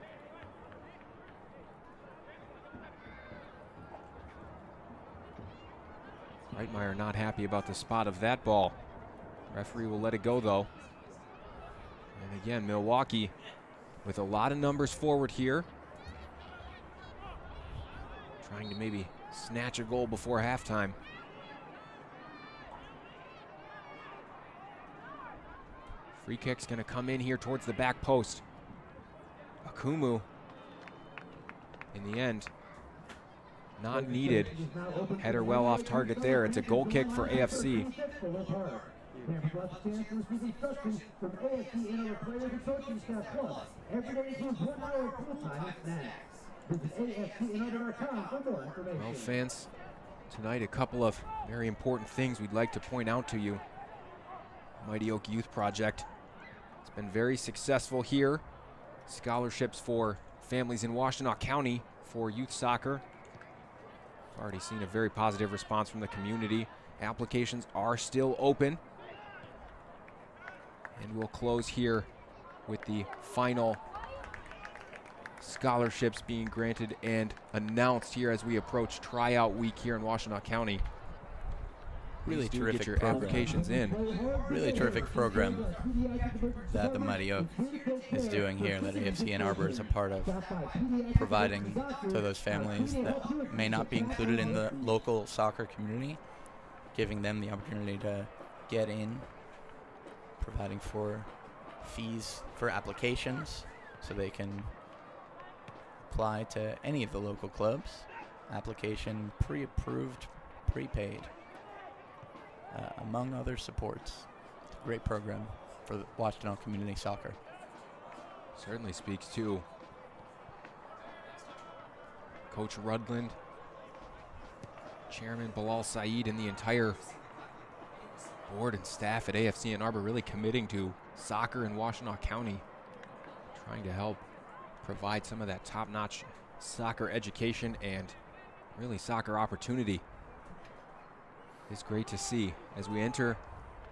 Speaker 1: Breitmeyer not happy about the spot of that ball. Referee will let it go, though. And again, Milwaukee with a lot of numbers forward here. Trying to maybe snatch a goal before halftime. Free kick's going to come in here towards the back post. Akumu, in the end, not needed. Header well off target there. It's a goal kick for AFC. Well, fans, tonight a couple of very important things we'd like to point out to you. Mighty Oak Youth Project. It's been very successful here. Scholarships for families in Washtenaw County for youth soccer. I've already seen a very positive response from the community. Applications are still open. And we'll close here with the final scholarships being granted and announced here as we approach tryout week here in Washtenaw County.
Speaker 2: Really
Speaker 1: Please do
Speaker 2: terrific
Speaker 1: get your
Speaker 2: program.
Speaker 1: applications in.
Speaker 2: Really terrific program that the Mighty Oak is doing here, that AFC and Arbor is a part of, providing to those families that may not be included in the local soccer community, giving them the opportunity to get in, providing for fees for applications so they can apply to any of the local clubs. Application pre-approved, prepaid. Among other supports. It's a great program for the Washtenaw Community Soccer.
Speaker 1: Certainly speaks to Coach Rudland, Chairman Bilal Saeed, and the entire board and staff at AFC and Arbor really committing to soccer in Washtenaw County, trying to help provide some of that top-notch soccer education and really soccer opportunity. It's great to see as we enter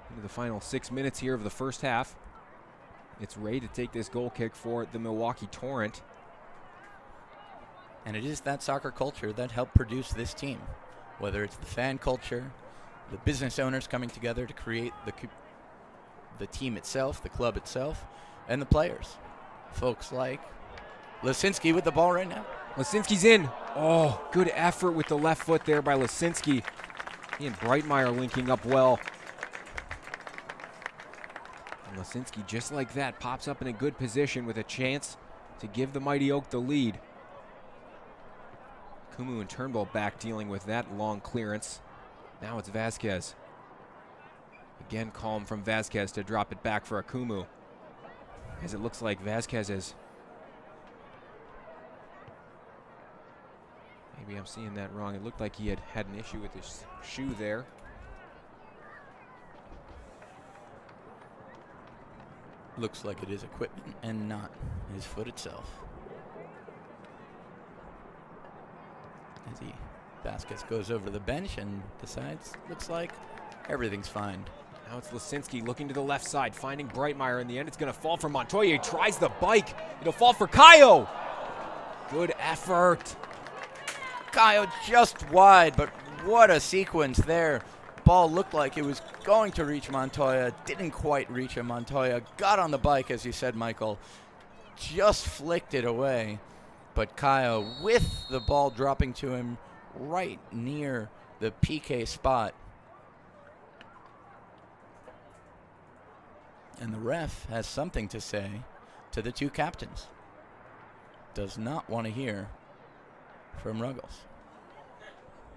Speaker 1: into the final 6 minutes here of the first half. It's Ray to take this goal kick for the Milwaukee Torrent.
Speaker 2: And it is that soccer culture that helped produce this team, whether it's the fan culture, the business owners coming together to create the team itself, the club itself, and the players. Folks like Lisinski with the ball right now.
Speaker 1: Lisinski's in. Oh, good effort with the left foot there by Lisinski. He and Breitmeyer linking up well. And Lisinski, just like that, pops up in a good position with a chance to give the Mighty Oak the lead. Kumu and Turnbull back dealing with that long clearance. Now it's Vasquez. Again, calm from Vasquez to drop it back for Akumu. As it looks like Vasquez is... Maybe I'm seeing that wrong. It looked like he had an issue with his shoe there.
Speaker 2: Looks like it is equipment and not his foot itself. As Vasquez goes over to the bench and decides, looks like everything's fine.
Speaker 1: Now it's Lisinski looking to the left side, finding Breitmeyer. In the end, it's going to fall for Montoya. He tries the bike. It'll fall for Kayo. Good effort.
Speaker 2: Kayo just wide, but what a sequence there. Ball looked like it was going to reach Montoya. Didn't quite reach him. Montoya got on the bike, as you said, Michael. Just flicked it away. But Kayo, with the ball dropping to him right near the PK spot. And the ref has something to say to the two captains. Does not want to hear from Ruggles.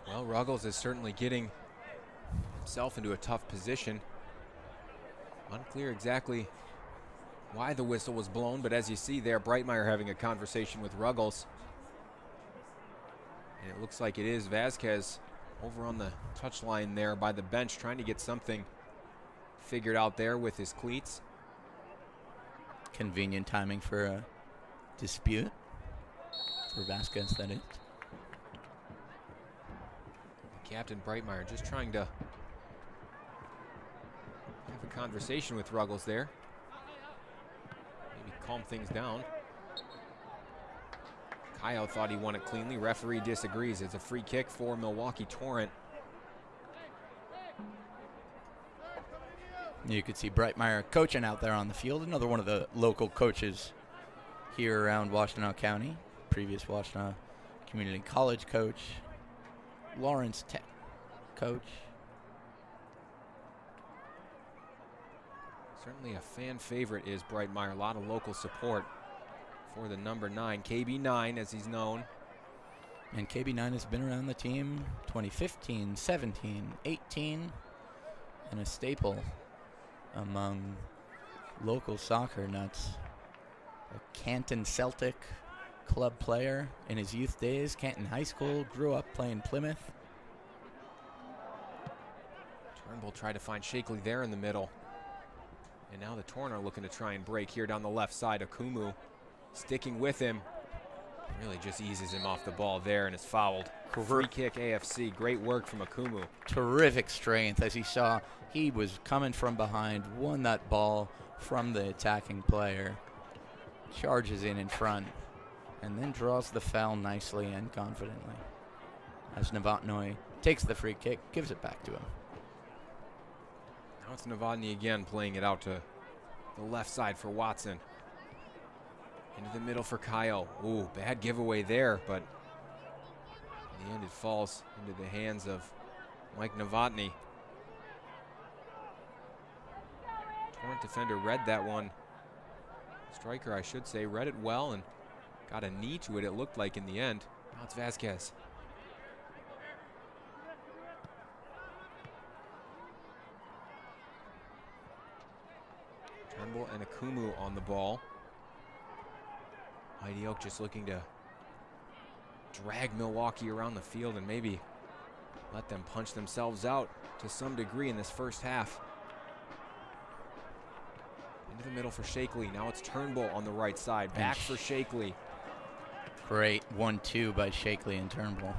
Speaker 1: Well, Ruggles is certainly getting himself into a tough position. Unclear exactly why the whistle was blown, but as you see there, Breitmeyer having a conversation with Ruggles. And it looks like it is Vasquez over on the touchline there by the bench trying to get something figured out there with his cleats.
Speaker 2: Convenient timing for a dispute for Vasquez, that is.
Speaker 1: Captain Breitmeyer just trying to have a conversation with Ruggles there. Maybe calm things down. Kayo thought he won it cleanly. Referee disagrees. It's a free kick for Milwaukee Torrent.
Speaker 2: You could see Brightmeyer coaching out there on the field. Another one of the local coaches here around Washtenaw County. Previous Washtenaw Community College coach. Lawrence Tech coach.
Speaker 1: Certainly a fan favorite is Brightmeyer. A lot of local support for the number 9, KB9 as he's known.
Speaker 2: And KB9 has been around the team 2015, 17, 18, and a staple among local soccer nuts. A Canton Celtic club player in his youth days, Canton High School, grew up playing Plymouth.
Speaker 1: Turnbull tried to find Shakely there in the middle. And now the Torrent are looking to try and break here down the left side. Akumu sticking with him. Really just eases him off the ball there and is fouled. Free kick AFC. Great work from Akumu.
Speaker 2: Terrific strength. As he saw, he was coming from behind, won that ball from the attacking player, charges in front, and then draws the foul nicely and confidently. As Novotny takes the free kick, gives it back to him.
Speaker 1: Now it's Novotny again playing it out to the left side for Watson. Into the middle for Kyle. Ooh, bad giveaway there, but in the end it falls into the hands of Mike Novotny. Torrent defender read that one. Striker, I should say, read it well and got a knee to it, it looked like in the end. Now it's Vasquez. Turnbull and Akumu on the ball. Mighty Oak just looking to drag Milwaukee around the field and maybe let them punch themselves out to some degree in this first half. Into the middle for Shakely. Now it's Turnbull on the right side. Back for Shakely.
Speaker 2: Great 1-2 by Shakely and Turnbull.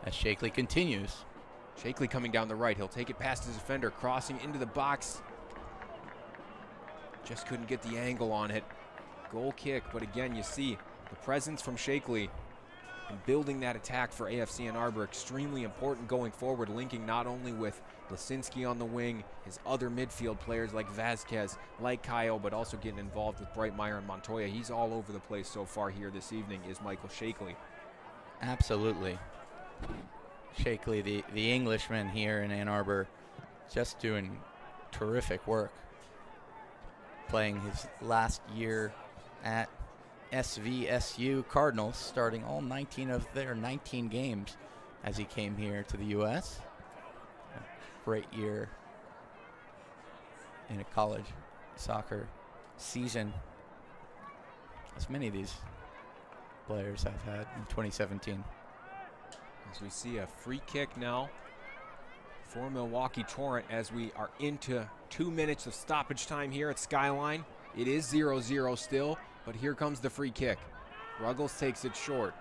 Speaker 2: As Shakely continues.
Speaker 1: Shakely coming down the right. He'll take it past his defender, crossing into the box. Just couldn't get the angle on it. Goal kick, but again, you see the presence from Shakely and building that attack for AFC and Arbor extremely important going forward, linking not only with Lisinski on the wing, his other midfield players like Vasquez, like Kyle, but also getting involved with Brightmeyer and Montoya. He's all over the place so far here this evening is Michael Shakely.
Speaker 2: Absolutely. Shakely, the Englishman here in Ann Arbor, just doing terrific work. Playing his last year at SVSU Cardinals, starting all 19 of their 19 games as he came here to the U.S. A great year in a college soccer season, as many of these players have had in 2017.
Speaker 1: As we see a free kick now for Milwaukee Torrent as we are into 2 minutes of stoppage time here at Skyline. It is 0-0 still, but here comes the free kick. Ruggles takes it short.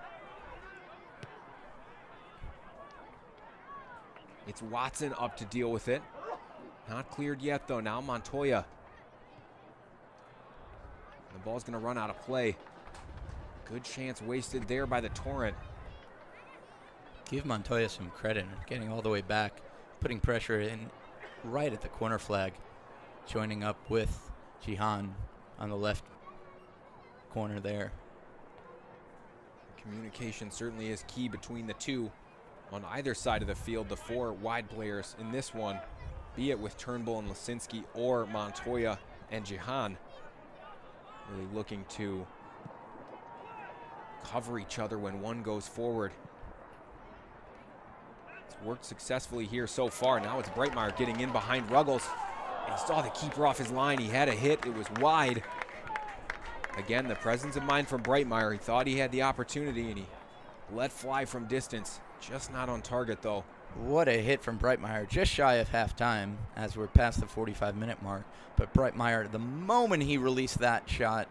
Speaker 1: It's Watson up to deal with it. Not cleared yet though. Now Montoya. The ball's gonna run out of play. Good chance wasted there by the Torrent.
Speaker 2: Give Montoya some credit, getting all the way back, putting pressure in right at the corner flag, joining up with Jihan on the left corner there.
Speaker 1: Communication certainly is key between the two on either side of the field. The four wide players in this one, be it with Turnbull and Lisinski or Montoya and Jihan, really looking to cover each other when one goes forward. It's worked successfully here so far. Now it's Brightmeyer getting in behind Ruggles. And he saw the keeper off his line. He had a hit. It was wide. Again, the presence of mind from Brightmeyer. He thought he had the opportunity, and he let fly from distance. Just not on target, though.
Speaker 2: What a hit from Brightmeyer. Just shy of halftime as we're past the 45-minute mark. But Brightmeyer, the moment he released that shot,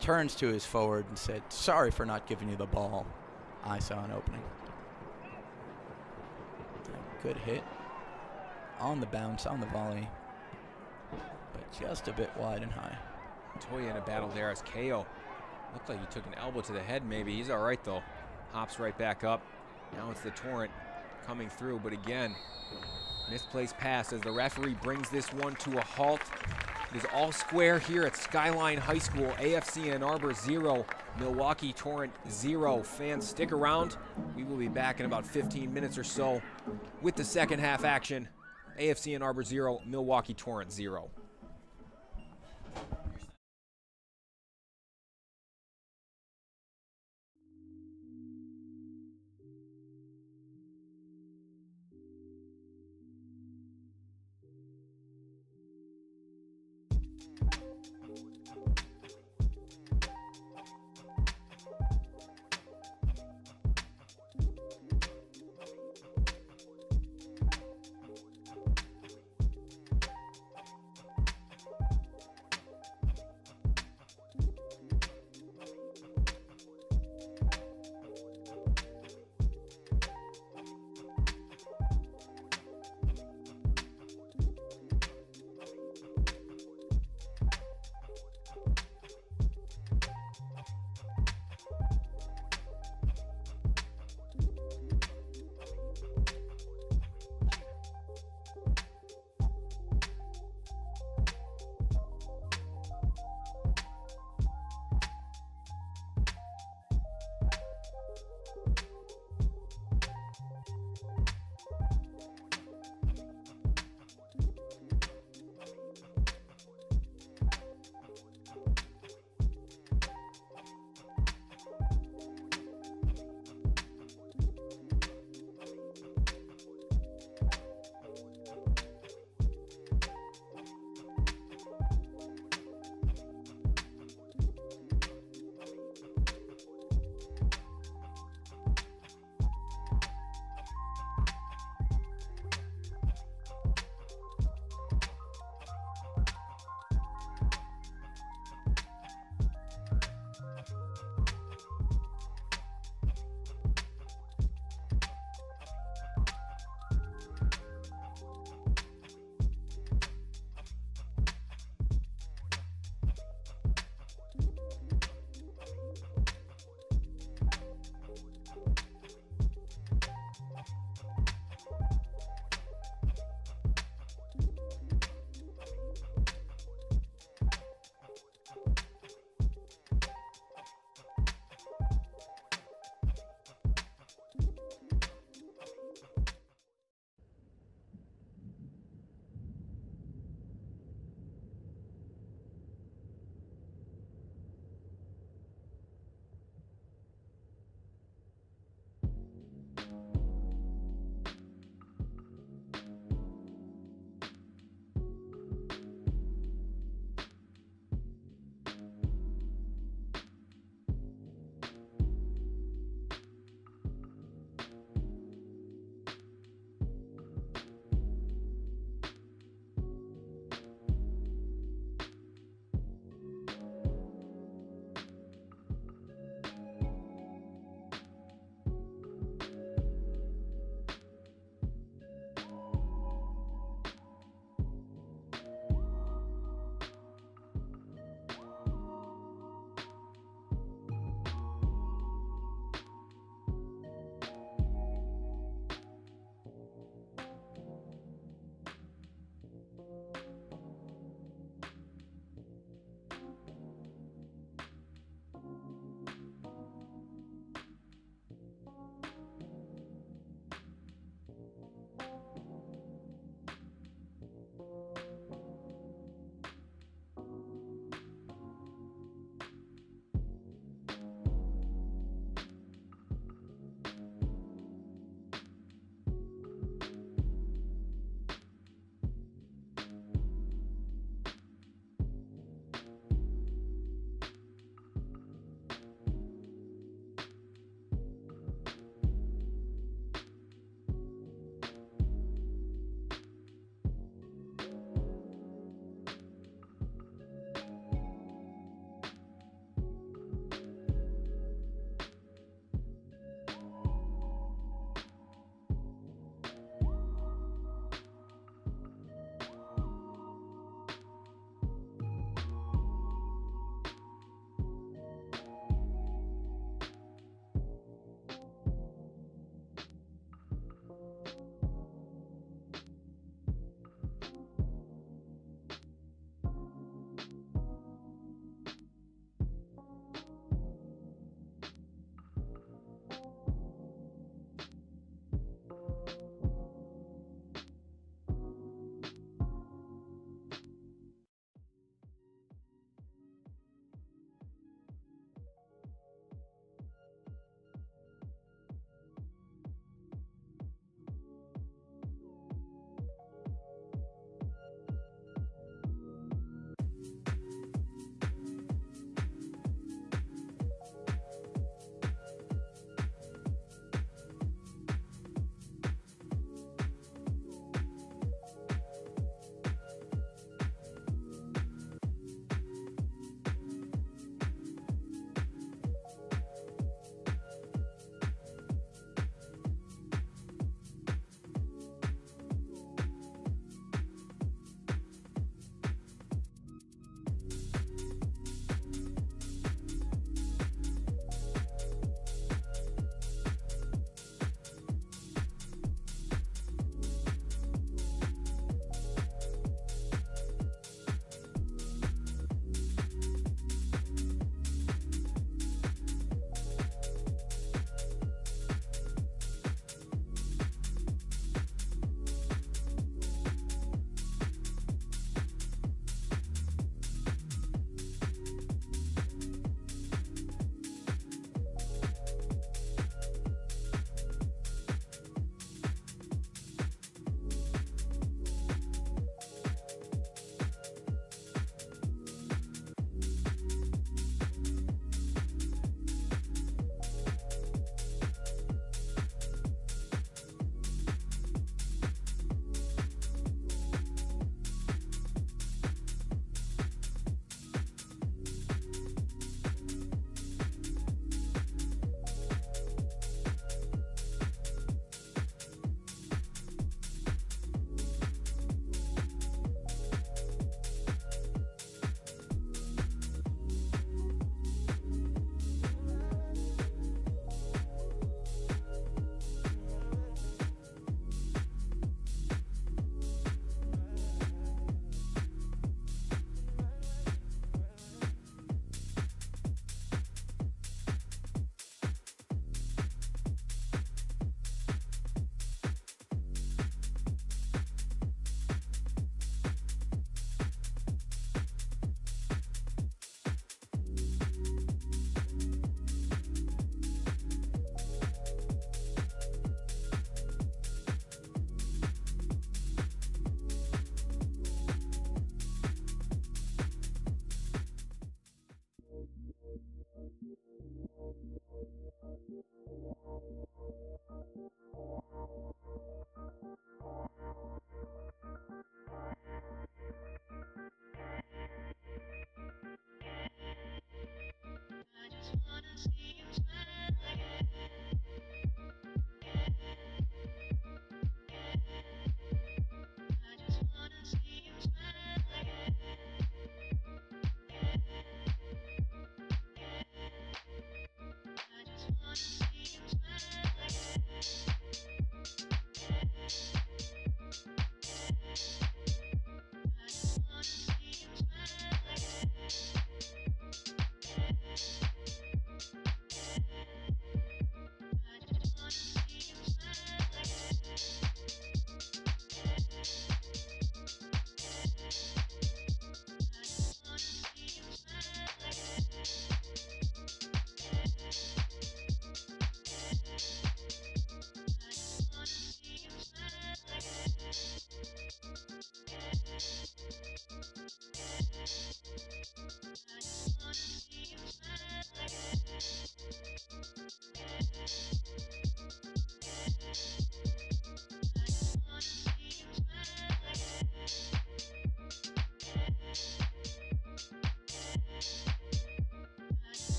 Speaker 2: turns to his forward and said, "Sorry for not giving you the ball. I saw an opening." Good hit. On the bounce, on the volley. But just a bit wide and high.
Speaker 1: Montoya in a battle there as KO. Looked like he took an elbow to the head maybe. He's all right, though. Hops right back up. Now it's the Torrent coming through, but again, Misplaced pass as the referee brings this one to a halt. It is all square here at Skyline High School. AFC Ann Arbor 0, Milwaukee Torrent 0. Fans, stick around. We will be back in about 15 minutes or so with the second half action. AFC Ann Arbor 0, Milwaukee Torrent 0.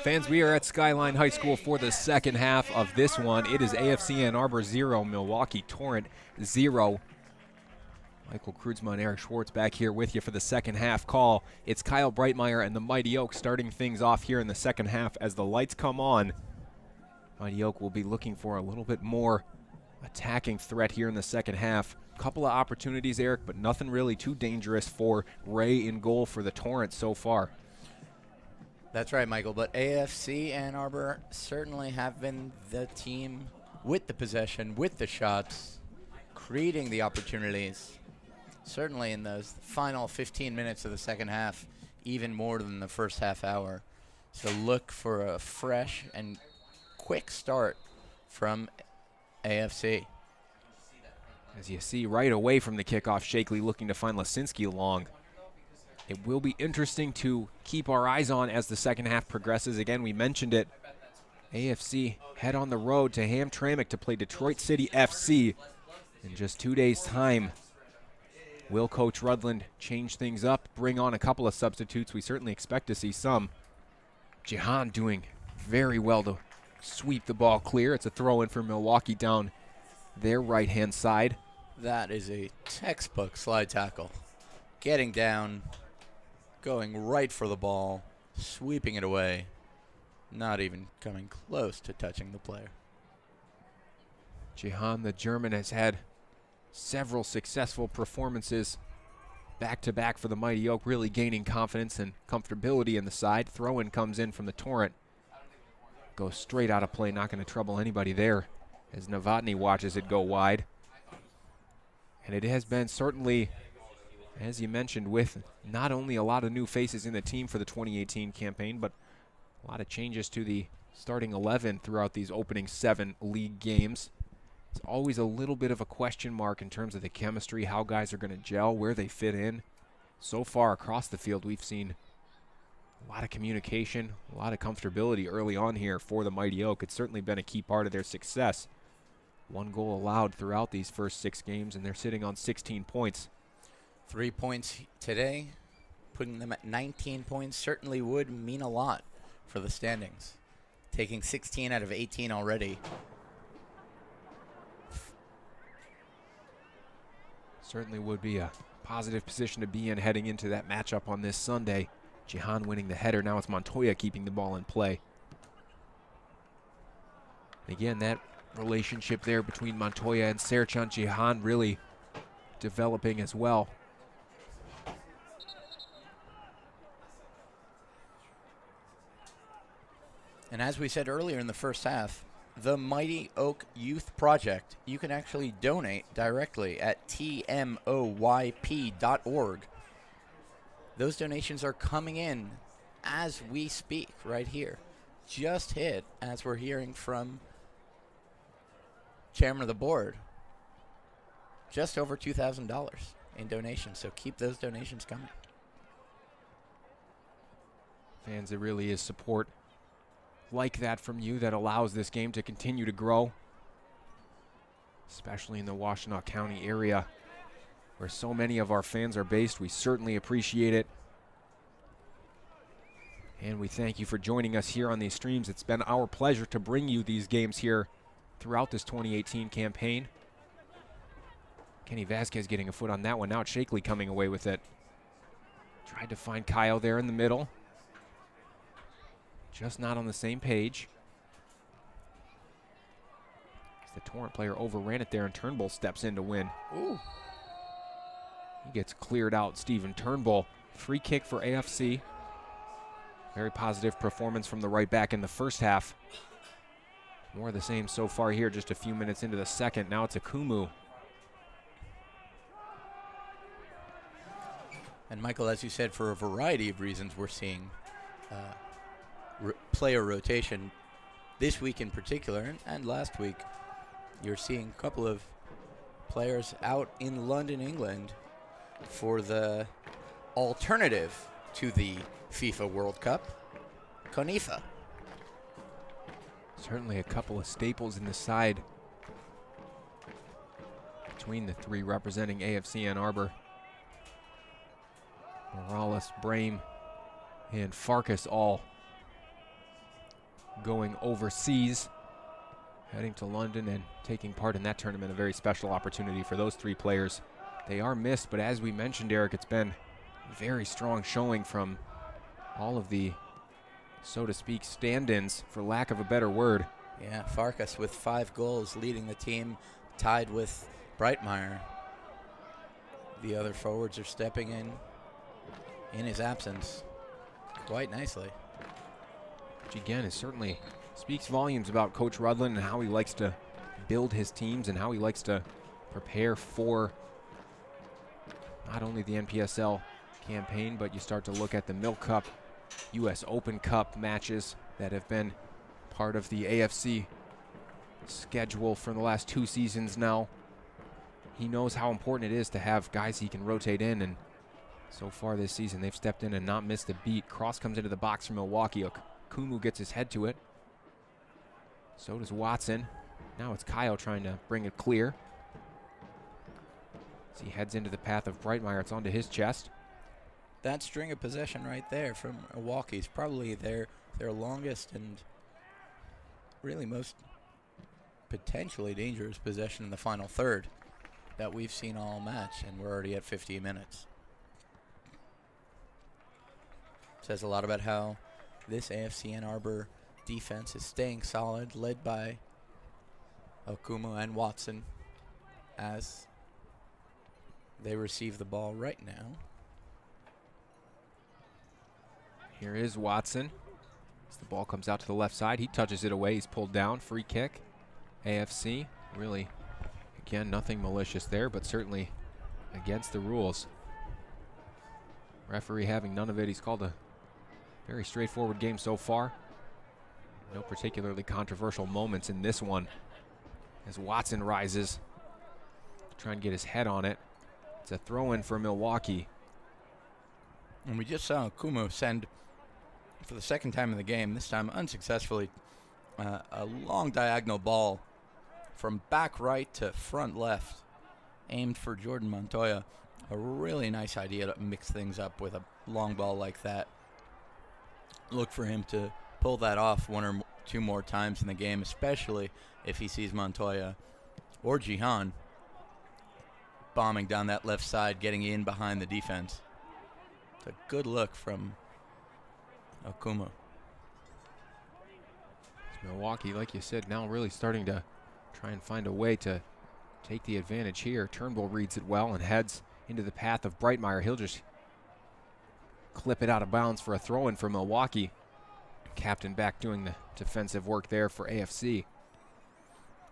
Speaker 1: Fans, we are at Skyline High School for the second half of this one. It is AFC Ann Arbor 0, Milwaukee Torrent 0. Michael Kreutzmann, Eric Schwartz back here with you for the second half call. It's Kyle Breitmeyer and the Mighty Oak starting things off here in the second half as the lights come on. Mighty Oak will be looking for a little bit more attacking threat here in the second half. Couple of opportunities, Eric, but nothing really too dangerous for Ray in goal for the Torrent so far.
Speaker 2: That's right, Michael, but AFC Ann Arbor certainly have been the team with the possession, with the shots, creating the opportunities. Certainly in those final 15 minutes of the second half, even more than the first half hour. So look for a fresh and quick start from AFC.
Speaker 1: As you see right away from the kickoff, Shakely looking to find Lasinski long. It will be interesting to keep our eyes on as the second half progresses. Again, we mentioned it. AFC head on the road to Hamtramck to play Detroit City FC in just 2 days' time. Will Coach Rudland change things up, bring on a couple of substitutes? We certainly expect to see some. Jihan doing very well to sweep the ball clear. It's a throw-in for Milwaukee down their right-hand side.
Speaker 2: That is a textbook slide tackle. Getting down, going right for the ball, sweeping it away, not even coming close to touching the player.
Speaker 1: Jihan, the German, has had several successful performances back-to-back for the Mighty Oak, really gaining confidence and comfortability in the side. Throw-in comes in from the Torrent. Goes straight out of play, not going to trouble anybody there as Novotny watches it go wide. And it has been certainly, as you mentioned, with not only a lot of new faces in the team for the 2018 campaign, but a lot of changes to the starting 11 throughout these opening 7 league games. It's always a little bit of a question mark in terms of the chemistry, how guys are going to gel, where they fit in. So far across the field, we've seen a lot of communication, a lot of comfortability early on here for the Mighty Oak. It's certainly been a key part of their success. 1 goal allowed throughout these first 6 games, and they're sitting on 16 points.
Speaker 2: 3 points today, putting them at 19 points certainly would mean a lot for the standings. Taking 16 out of 18 already.
Speaker 1: Certainly would be a positive position to be in heading into that matchup on this Sunday. Jihan winning the header. Now it's Montoya keeping the ball in play. Again, that relationship there between Montoya and Serchan Jihan really developing as well.
Speaker 2: And as we said earlier in the first half, the Mighty Oak Youth Project, you can actually donate directly at tmoyp.org. Those donations are coming in as we speak right here. Just hit as we're hearing from Chairman of the Board. Just over $2,000 in donations, so keep those donations coming.
Speaker 1: Fans, it really is support like that from you that allows this game to continue to grow, especially in the Washtenaw County area where so many of our fans are based. We certainly appreciate it. And we thank you for joining us here on these streams. It's been our pleasure to bring you these games here throughout this 2018 campaign. Kenny Vasquez getting a foot on that one. Now it's Shakely coming away with it. Tried to find Kyle there in the middle. Just not on the same page. The Torrent player overran it there, and Turnbull steps in to win.
Speaker 2: Ooh.
Speaker 1: He gets cleared out. Stephen Turnbull. Free kick for AFC. Very positive performance from the right back in the first half. More of the same so far here, just a few minutes into the second. Now it's Akumu.
Speaker 2: And Michael, as you said, for a variety of reasons, we're seeing player rotation this week in particular, and last week. You're seeing a couple of players out in London, England for the alternative to the FIFA World Cup, CONIFA.
Speaker 1: Certainly a couple of staples in the side between the 3 representing AFC Ann Arbor. Morales, Brame, and Farkas all going overseas, heading to London and taking part in that tournament. A very special opportunity for those 3 players. They are missed, but as we mentioned, Eric, it's been very strong showing from all of the, so to speak, stand-ins, for lack of a better word.
Speaker 2: Yeah, Farkas with 5 goals, leading the team, tied with Breitmeyer. The other forwards are stepping in his absence quite nicely.
Speaker 1: Which again is certainly speaks volumes about Coach Rudlin and how he likes to build his teams and how he likes to prepare for not only the NPSL campaign, but you start to look at the Milk Cup, U.S. Open Cup matches that have been part of the AFC schedule for the last 2 seasons now. He knows how important it is to have guys he can rotate in, and so far this season they've stepped in and not missed a beat. Cross comes into the box from Milwaukee. Kumu gets his head to it. So does Watson. Now it's Kyle trying to bring it clear. As he heads into the path of Breitmeyer, it's onto his chest.
Speaker 2: That string of possession right there from Milwaukee is probably their longest and really most potentially dangerous possession in the final third that we've seen all match, and we're already at 50 minutes. Says a lot about how this AFC and Arbor defense is staying solid, led by Okumu and Watson as they receive the ball right now.
Speaker 1: Here is Watson. As the ball comes out to the left side, he touches it away. He's pulled down. Free kick. AFC. Really, again, nothing malicious there, but certainly against the rules. Referee having none of it. He's called a very straightforward game so far. No particularly controversial moments in this one. As Watson rises to try and get his head on it. It's a throw-in for Milwaukee.
Speaker 2: And we just saw Kumu send, for the second time in the game, this time unsuccessfully, a long diagonal ball from back right to front left, aimed for Jordan Montoya. A really nice idea to mix things up with a long ball like that. Look for him to pull that off 1 or 2 more times in the game, especially if he sees Montoya or Jihan bombing down that left side, getting in behind the defense. It's a good look from Okumu.
Speaker 1: Milwaukee, like you said, now really starting to try and find a way to take the advantage here. Turnbull reads it well and heads into the path of Breitmeyer. He'll just clip it out of bounds for a throw-in for Milwaukee. Captain back doing the defensive work there for AFC.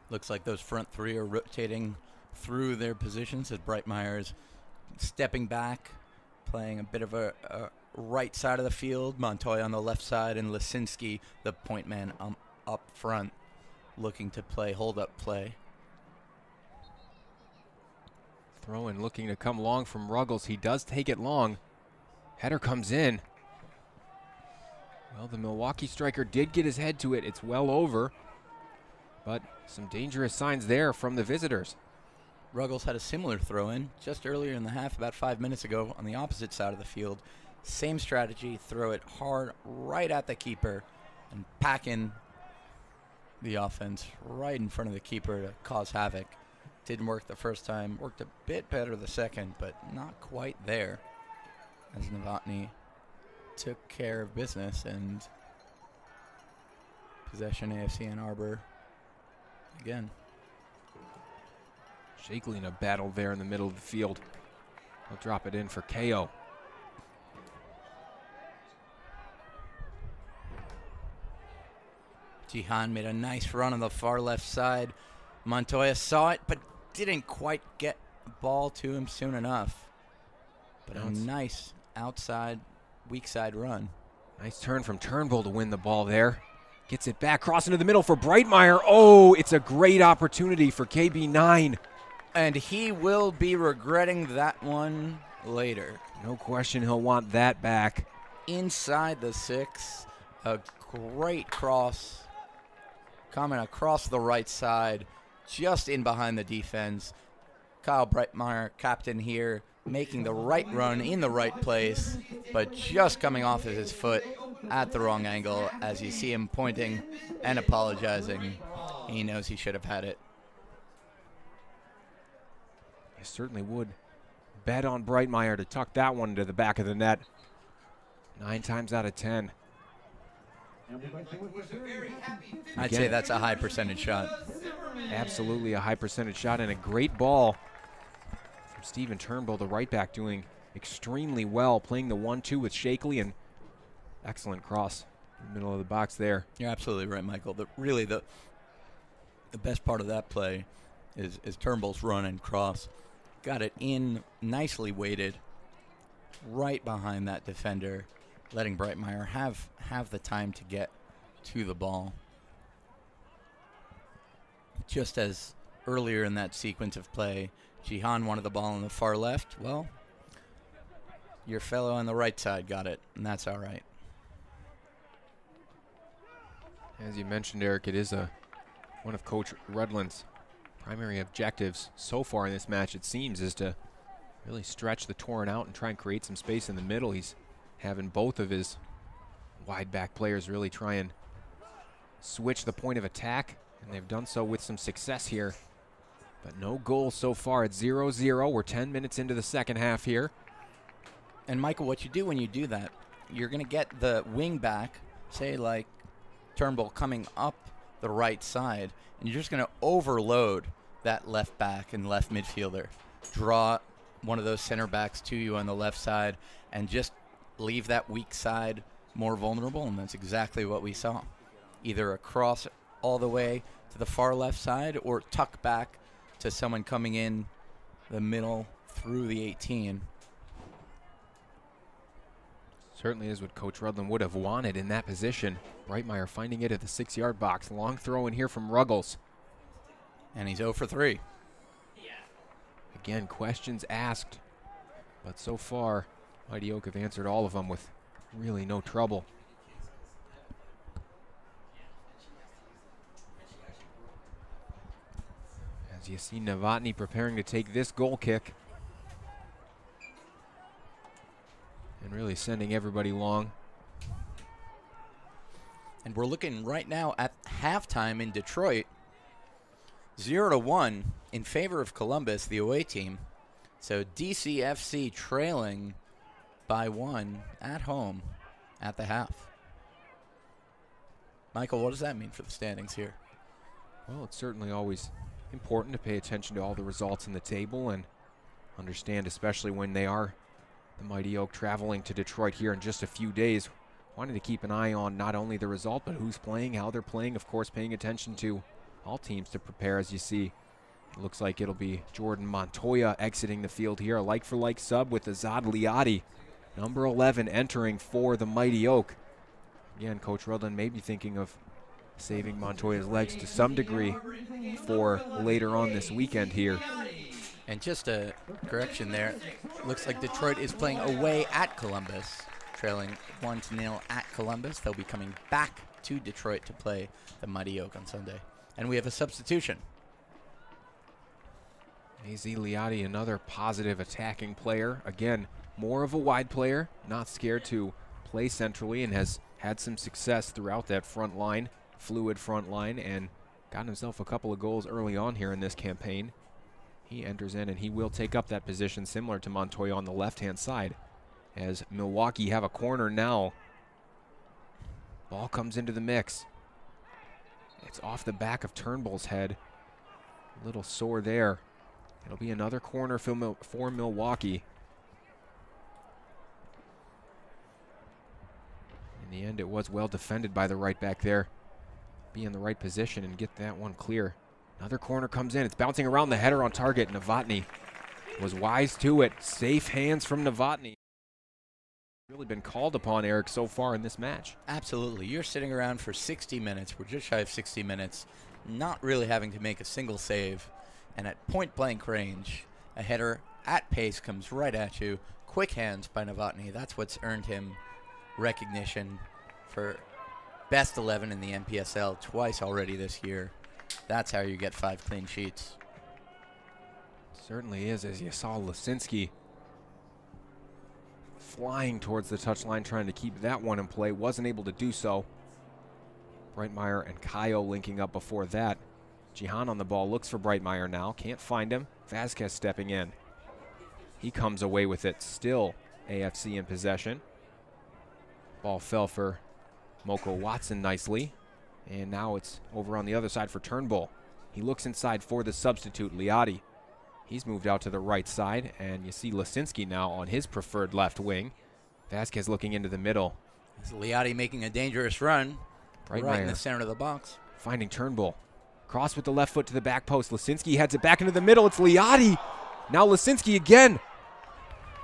Speaker 2: Looks like those front 3 are rotating through their positions as Breitmeyer is stepping back, playing a bit of a right side of the field. Montoya on the left side, and Lisinski, the point man, up front, looking to play hold-up play.
Speaker 1: Throw-in looking to come long from Ruggles. He does take it long. Header comes in. Well, the Milwaukee striker did get his head to it. It's well over. But some dangerous signs there from the visitors.
Speaker 2: Ruggles had a similar throw-in just earlier in the half, about 5 minutes ago, on the opposite side of the field. Same strategy, throw it hard right at the keeper and pack in the offense right in front of the keeper to cause havoc. Didn't work the first time, worked a bit better the second, but not quite there, as Novotny took care of business, and possession AFC and Arbor again.
Speaker 1: Shakeley in a battle there in the middle of the field. He'll drop it in for KO.
Speaker 2: Jihan made a nice run on the far left side. Montoya saw it, but didn't quite get the ball to him soon enough. But a nice outside, weak side run.
Speaker 1: Nice turn from Turnbull to win the ball there. Gets it back, cross into the middle for Breitmeyer. Oh, it's a great opportunity for KB9.
Speaker 2: And he will be regretting that one later.
Speaker 1: No question he'll want that back.
Speaker 2: Inside the 6, a great cross coming across the right side, just in behind the defense. Kyle Breitmeyer, captain here, making the right run in the right place, but just coming off of his foot. at the wrong angle. As you see him pointing and apologizing, he knows he should have had it.
Speaker 1: You certainly would bet on Breitmeyer to tuck that one into the back of the net. 9 times out of 10.
Speaker 2: I'd say that's a high percentage shot.
Speaker 1: Absolutely a high percentage shot and a great ball from Steven Turnbull, the right back, doing extremely well, playing the 1-2 with Shakely, and excellent cross in the middle of the box there.
Speaker 2: You're absolutely right, Michael. The best part of that play is Turnbull's run and cross. Got it in, nicely weighted, right behind that defender, letting Breitmeyer have the time to get to the ball. Just as earlier in that sequence of play, Jihan wanted the ball on the far left. Well, your fellow on the right side got it, and that's all right.
Speaker 1: As you mentioned, Eric, it is one of Coach Rudland's primary objectives so far in this match, it seems, is to really stretch the Torrent out and try and create some space in the middle. He's having both of his wide back players really try and switch the point of attack, and they've done so with some success here. But no goals so far. It's 0-0. We're 10 minutes into the second half here.
Speaker 2: And Michael, what you do when you do that, you're going to get the wing back, say like Turnbull, coming up the right side, and you're just going to overload that left back and left midfielder. Draw one of those center backs to you on the left side and just leave that weak side more vulnerable, and that's exactly what we saw. Either across all the way to the far left side or tuck back to someone coming in the middle through the 18.
Speaker 1: Certainly is what Coach Rudland would have wanted in that position. Breitmeyer finding it at the 6-yard box. Long throw in here from Ruggles.
Speaker 2: And he's 0 for 3.
Speaker 1: Again, questions asked, but so far, Mighty Oak have answered all of them with really no trouble. As you see Novotny preparing to take this goal kick. And really sending everybody long.
Speaker 2: And we're looking right now at halftime in Detroit. 0-1 in favor of Columbus, the away team. So DCFC trailing by 1 at home at the half. Michael, what does that mean for the standings here?
Speaker 1: Well, it's certainly always important to pay attention to all the results in the table and understand, especially when they are the Mighty Oak traveling to Detroit here in just a few days, wanting to keep an eye on not only the result, but who's playing, how they're playing, of course, paying attention to all teams to prepare. As you see, it looks like it'll be Jordan Montoya exiting the field here, a like-for-like sub with Azad Liadi, number 11, entering for the Mighty Oak. Again, Coach Rudland may be thinking of saving Montoya's legs to some degree for later on this weekend here.
Speaker 2: And just a correction there, looks like Detroit is playing away at Columbus, trailing 1-0 at Columbus. They'll be coming back to Detroit to play the Mighty Oak on Sunday. And we have a substitution.
Speaker 1: AZ Liadi, another positive attacking player. Again, more of a wide player, not scared to play centrally, and has had some success throughout that front line, fluid front line, and got himself a couple of goals early on here in this campaign. He enters in, and he will take up that position similar to Montoya on the left-hand side, as Milwaukee have a corner now. Ball comes into the mix. It's off the back of Turnbull's head. A little sore there. It'll be another corner for Milwaukee. In the end, it was well defended by the right back there. Be in the right position and get that one clear. Another corner comes in. It's bouncing around the header on target. Novotny was wise to it. Safe hands from Novotny. Really been called upon, Eric, so far in this match.
Speaker 2: Absolutely. You're sitting around for 60 minutes. We're just shy of 60 minutes, not really having to make a single save. And at point-blank range, a header at pace comes right at you. Quick hands by Novotny. That's what's earned him recognition for best 11 in the NPSL twice already this year. That's how you get 5 clean sheets.
Speaker 1: Certainly is, as you saw Lisinski flying towards the touchline, trying to keep that one in play. Wasn't able to do so. Breitmeyer and Kaio linking up before that. Jihan on the ball, looks for Breitmeyer now. Can't find him. Vasquez stepping in. He comes away with it. Still AFC in possession. Ball fell for Moko Watson nicely. And now it's over on the other side for Turnbull. He looks inside for the substitute, Liati. He's moved out to the right side, and you see Lisinski now on his preferred left wing. Vasquez looking into the middle.
Speaker 2: It's Liati making a dangerous run right in the center of the box.
Speaker 1: Finding Turnbull. Cross with the left foot to the back post. Lisinski heads it back into the middle. It's Liati. Now Lisinski again.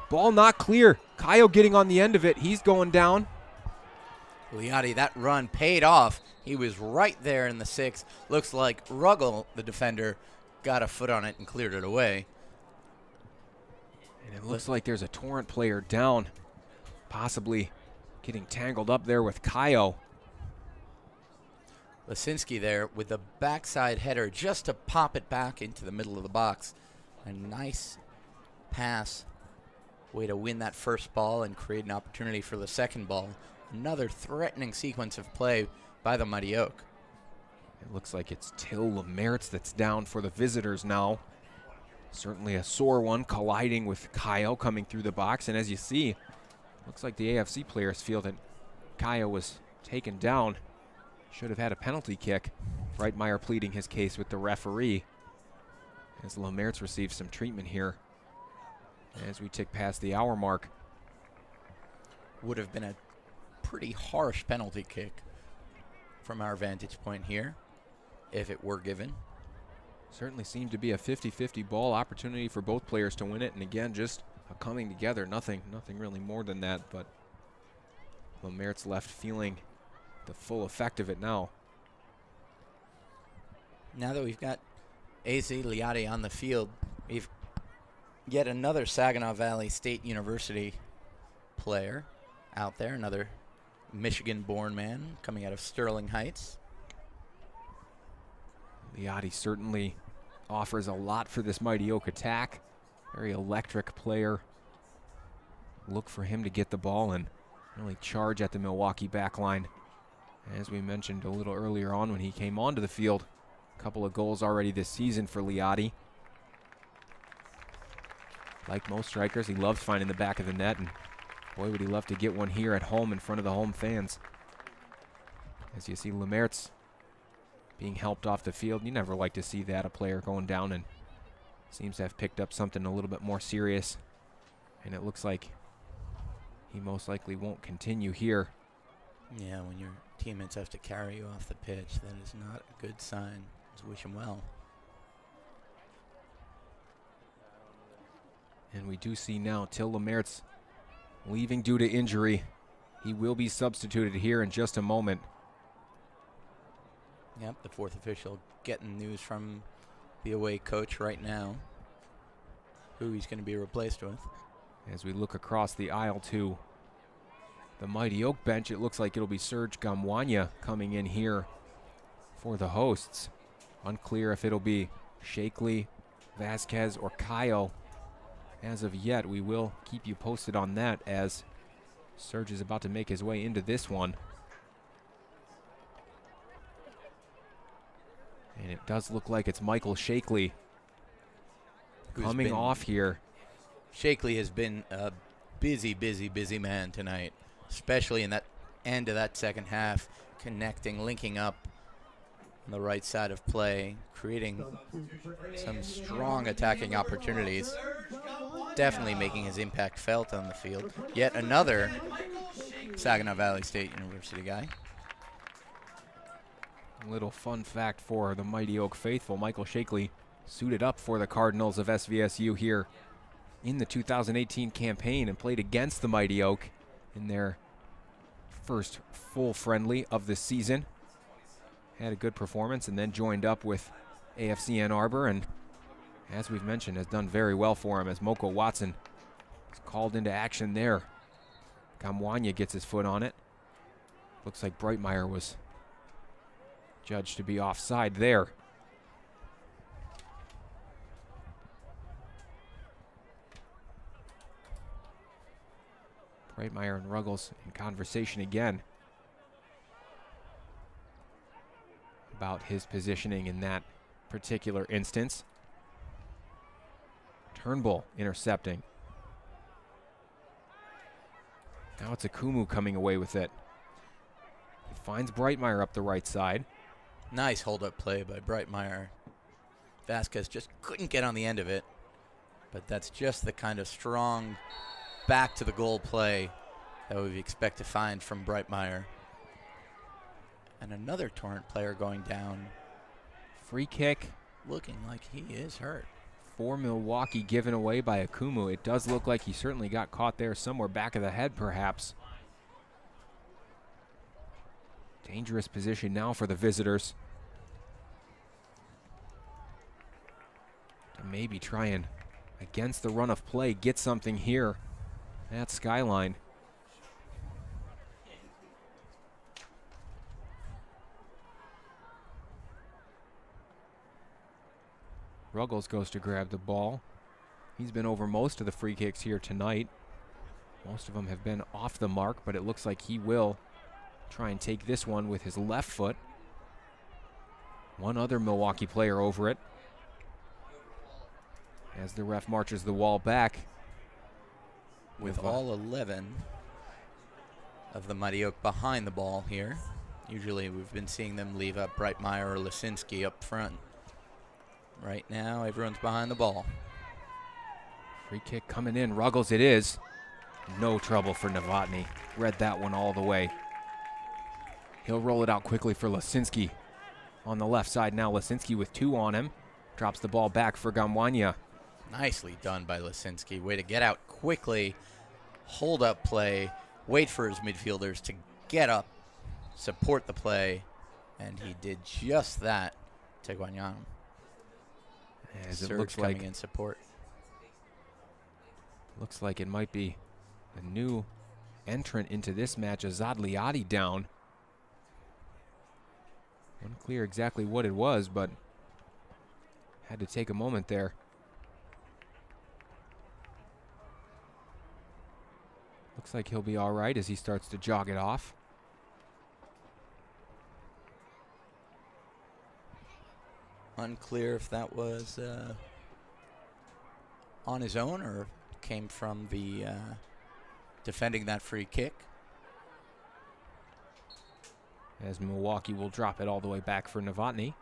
Speaker 1: Ball not clear. Kaio getting on the end of it. He's going down.
Speaker 2: Liati, that run paid off. He was right there in the 6. Looks like Ruggel, the defender, got a foot on it and cleared it away.
Speaker 1: And it looks like there's a Torrent player down, possibly getting tangled up there with Kaio.
Speaker 2: Lisinski there with the backside header just to pop it back into the middle of the box. A nice pass. Way to win that first ball and create an opportunity for the second ball. Another threatening sequence of play by the Mighty Oak.
Speaker 1: It looks like it's Till Lemertz that's down for the visitors now. Certainly a sore one, colliding with Kaio coming through the box. And as you see, looks like the AFC players feel that Kaio was taken down. Should have had a penalty kick. Breitmeyer pleading his case with the referee as Lemertz receives some treatment here as we tick past the hour mark.
Speaker 2: Would have been a pretty harsh penalty kick from our vantage point here, if it were given.
Speaker 1: Certainly seemed to be a 50-50 ball opportunity for both players to win it, and again, just a coming together. Nothing really more than that, but Lemertz left feeling the full effect of it now.
Speaker 2: Now that we've got AZ Liati on the field, we've yet another Saginaw Valley State University player out there, another Michigan-born man coming out of Sterling Heights.
Speaker 1: Liati certainly offers a lot for this Mighty Oak attack. Very electric player. Look for him to get the ball and really charge at the Milwaukee back line. As we mentioned a little earlier on when he came onto the field, a couple of goals already this season for Liati. Like most strikers, he loves finding the back of the net, and boy, would he love to get one here at home in front of the home fans. As you see Lemertz being helped off the field. You never like to see that, a player going down, and seems to have picked up something a little bit more serious. And it looks like he most likely won't continue here.
Speaker 2: Yeah, when your teammates have to carry you off the pitch, that is not a good sign. Let's wish him well.
Speaker 1: And we do see now Till Lemertz leaving due to injury. He will be substituted here in just a moment.
Speaker 2: Yep, the fourth official getting news from the away coach right now, who he's going to be replaced with.
Speaker 1: As we look across the aisle to the Mighty Oak bench, it looks like it'll be Serge Gamwanya coming in here for the hosts. Unclear if it'll be Shakely, Vasquez, or Kaio. As of yet, we will keep you posted on that as Serge is about to make his way into this one. And it does look like it's Michael Shakely coming off here.
Speaker 2: Shakely has been a busy man tonight, especially in that end of that second half, connecting, linking up on the right side of play, creating some strong attacking opportunities, definitely making his impact felt on the field. Yet another Saginaw Valley State University guy.
Speaker 1: A little fun fact for the Mighty Oak faithful, Michael Shakely suited up for the Cardinals of SVSU here in the 2018 campaign and played against the Mighty Oak in their first full friendly of the season. Had a good performance and then joined up with AFC Ann Arbor, and as we've mentioned, has done very well for him as Moko Watson is called into action there. Gamwanya gets his foot on it. Looks like Breitmeyer was judged to be offside there. Breitmeyer and Ruggles in conversation again about his positioning in that particular instance. Turnbull intercepting. Now it's Akumu coming away with it. He finds Breitmeyer up the right side.
Speaker 2: Nice hold-up play by Breitmeyer. Vasquez just couldn't get on the end of it, but that's just the kind of strong back-to-the-goal play that we expect to find from Breitmeyer. And another Torrent player going down.
Speaker 1: Free kick.
Speaker 2: Looking like he is hurt.
Speaker 1: For Milwaukee, given away by Akumu. It does look like he certainly got caught there somewhere back of the head, perhaps. Dangerous position now for the visitors. To maybe try and, against the run of play, get something here at Skyline. Ruggles goes to grab the ball. He's been over most of the free kicks here tonight. Most of them have been off the mark, but it looks like he will try and take this one with his left foot. One other Milwaukee player over it. As the ref marches the wall back.
Speaker 2: With all 11 of the Mighty Oak behind the ball here. Usually we've been seeing them leave up Breitmeyer or Lisinski up front. Right now, everyone's behind the ball.
Speaker 1: Free kick coming in. Ruggles it is. No trouble for Novotny. Read that one all the way. He'll roll it out quickly for Lisinski. On the left side now, Lisinski with 2 on him. Drops the ball back for Gamwanya.
Speaker 2: Nicely done by Lisinski. Way to get out quickly. Hold up play. Wait for his midfielders to get up. Support the play. And he did just that to Guanyan.
Speaker 1: As it looks like
Speaker 2: in support.
Speaker 1: Looks like it might be a new entrant into this match, Azad Liadi down. Unclear exactly what it was, but had to take a moment there. Looks like he'll be all right as he starts to jog it off.
Speaker 2: Unclear if that was on his own or came from the defending that free kick.
Speaker 1: As Milwaukee will drop it all the way back for Novotny.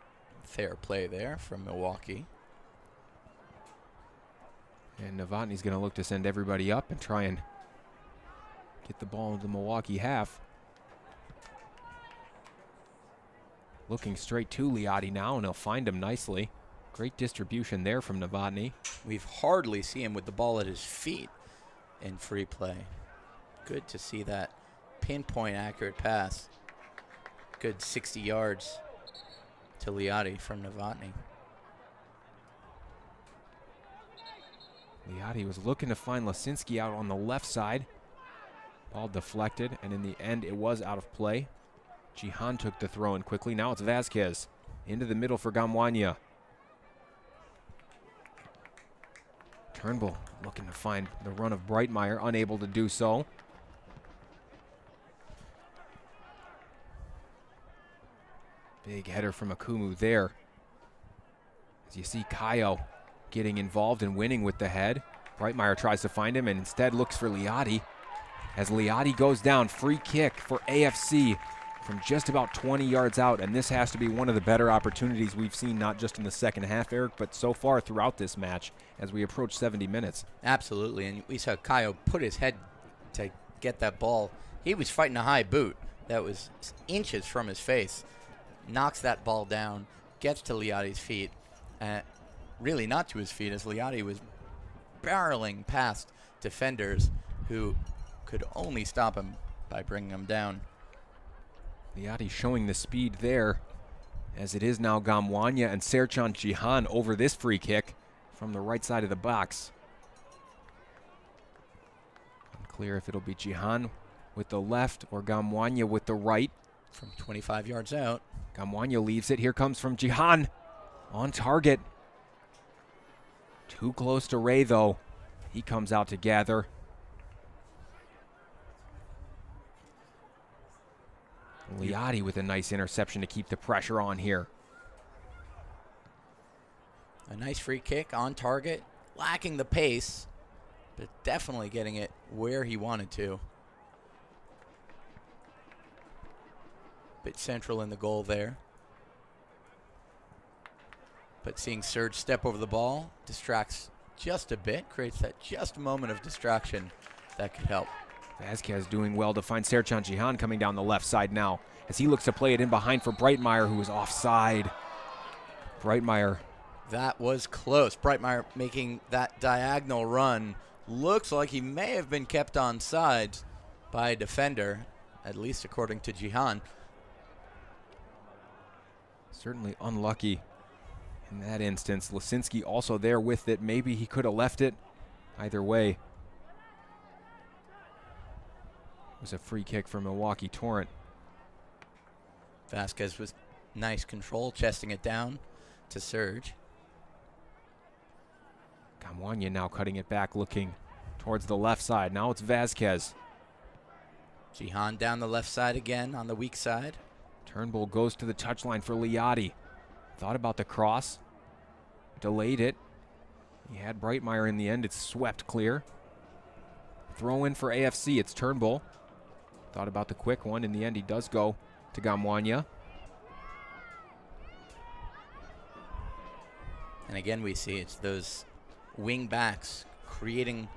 Speaker 2: Fair play there from Milwaukee.
Speaker 1: And Novotny's going to look to send everybody up and try and get the ball into the Milwaukee half. Looking straight to Liadi now, and he'll find him nicely. Great distribution there from Novotny.
Speaker 2: We've hardly seen him with the ball at his feet in free play. Good to see that pinpoint accurate pass. Good 60 yards to Liadi from Novotny.
Speaker 1: Liadi was looking to find Lisinski out on the left side. Ball deflected, and in the end it was out of play. Jihan took the throw in quickly. Now it's Vasquez. Into the middle for Gamwanya. Turnbull looking to find the run of Breitmeyer, unable to do so. Big header from Akumu there. As you see Kayo getting involved and winning with the head. Breitmeyer tries to find him and instead looks for Liadi. As Liadi goes down, free kick for AFC from just about 20 yards out, and this has to be one of the better opportunities we've seen, not just in the second half, Eric, but so far throughout this match as we approach 70 minutes.
Speaker 2: Absolutely, and we saw Kayo put his head to get that ball. He was fighting a high boot that was inches from his face. Knocks that ball down, gets to Liadi's feet. Really not to his feet, as Liadi was barreling past defenders who could only stop him by bringing him down.
Speaker 1: Liadi showing the speed there, as it is now Gamwanya and Serchan Jihan over this free kick from the right side of the box. Unclear if it'll be Jihan with the left or Gamwanya with the right.
Speaker 2: From 25 yards out.
Speaker 1: Gamwanya leaves it. Here comes from Jihan. On target. Too close to Ray, though. He comes out to gather. Liati with a nice interception to keep the pressure on here.
Speaker 2: A nice free kick on target, lacking the pace, but definitely getting it where he wanted to. Bit central in the goal there. But seeing Serge step over the ball distracts just a bit, creates that just moment of distraction that could help.
Speaker 1: Vasquez doing well to find Serchan Jihan coming down the left side now as he looks to play it in behind for Breitmeyer, who is offside. Breitmeyer.
Speaker 2: That was close. Breitmeyer making that diagonal run. Looks like he may have been kept onside by a defender, at least according to Jihan.
Speaker 1: Certainly unlucky in that instance. Lisinski also there with it. Maybe he could have left it. Either way, it was a free kick for Milwaukee Torrent.
Speaker 2: Vasquez with nice control, chesting it down to Serge.
Speaker 1: Gamwanya now cutting it back, looking towards the left side. Now it's Vasquez.
Speaker 2: Jihan down the left side again on the weak side.
Speaker 1: Turnbull goes to the touchline for Liati. Thought about the cross. Delayed it. He had Breitmeyer in the end. It's swept clear. Throw in for AFC. It's Turnbull. Thought about the quick one. In the end, he does go to Gamwanya.
Speaker 2: And again, we see it's those wing backs creating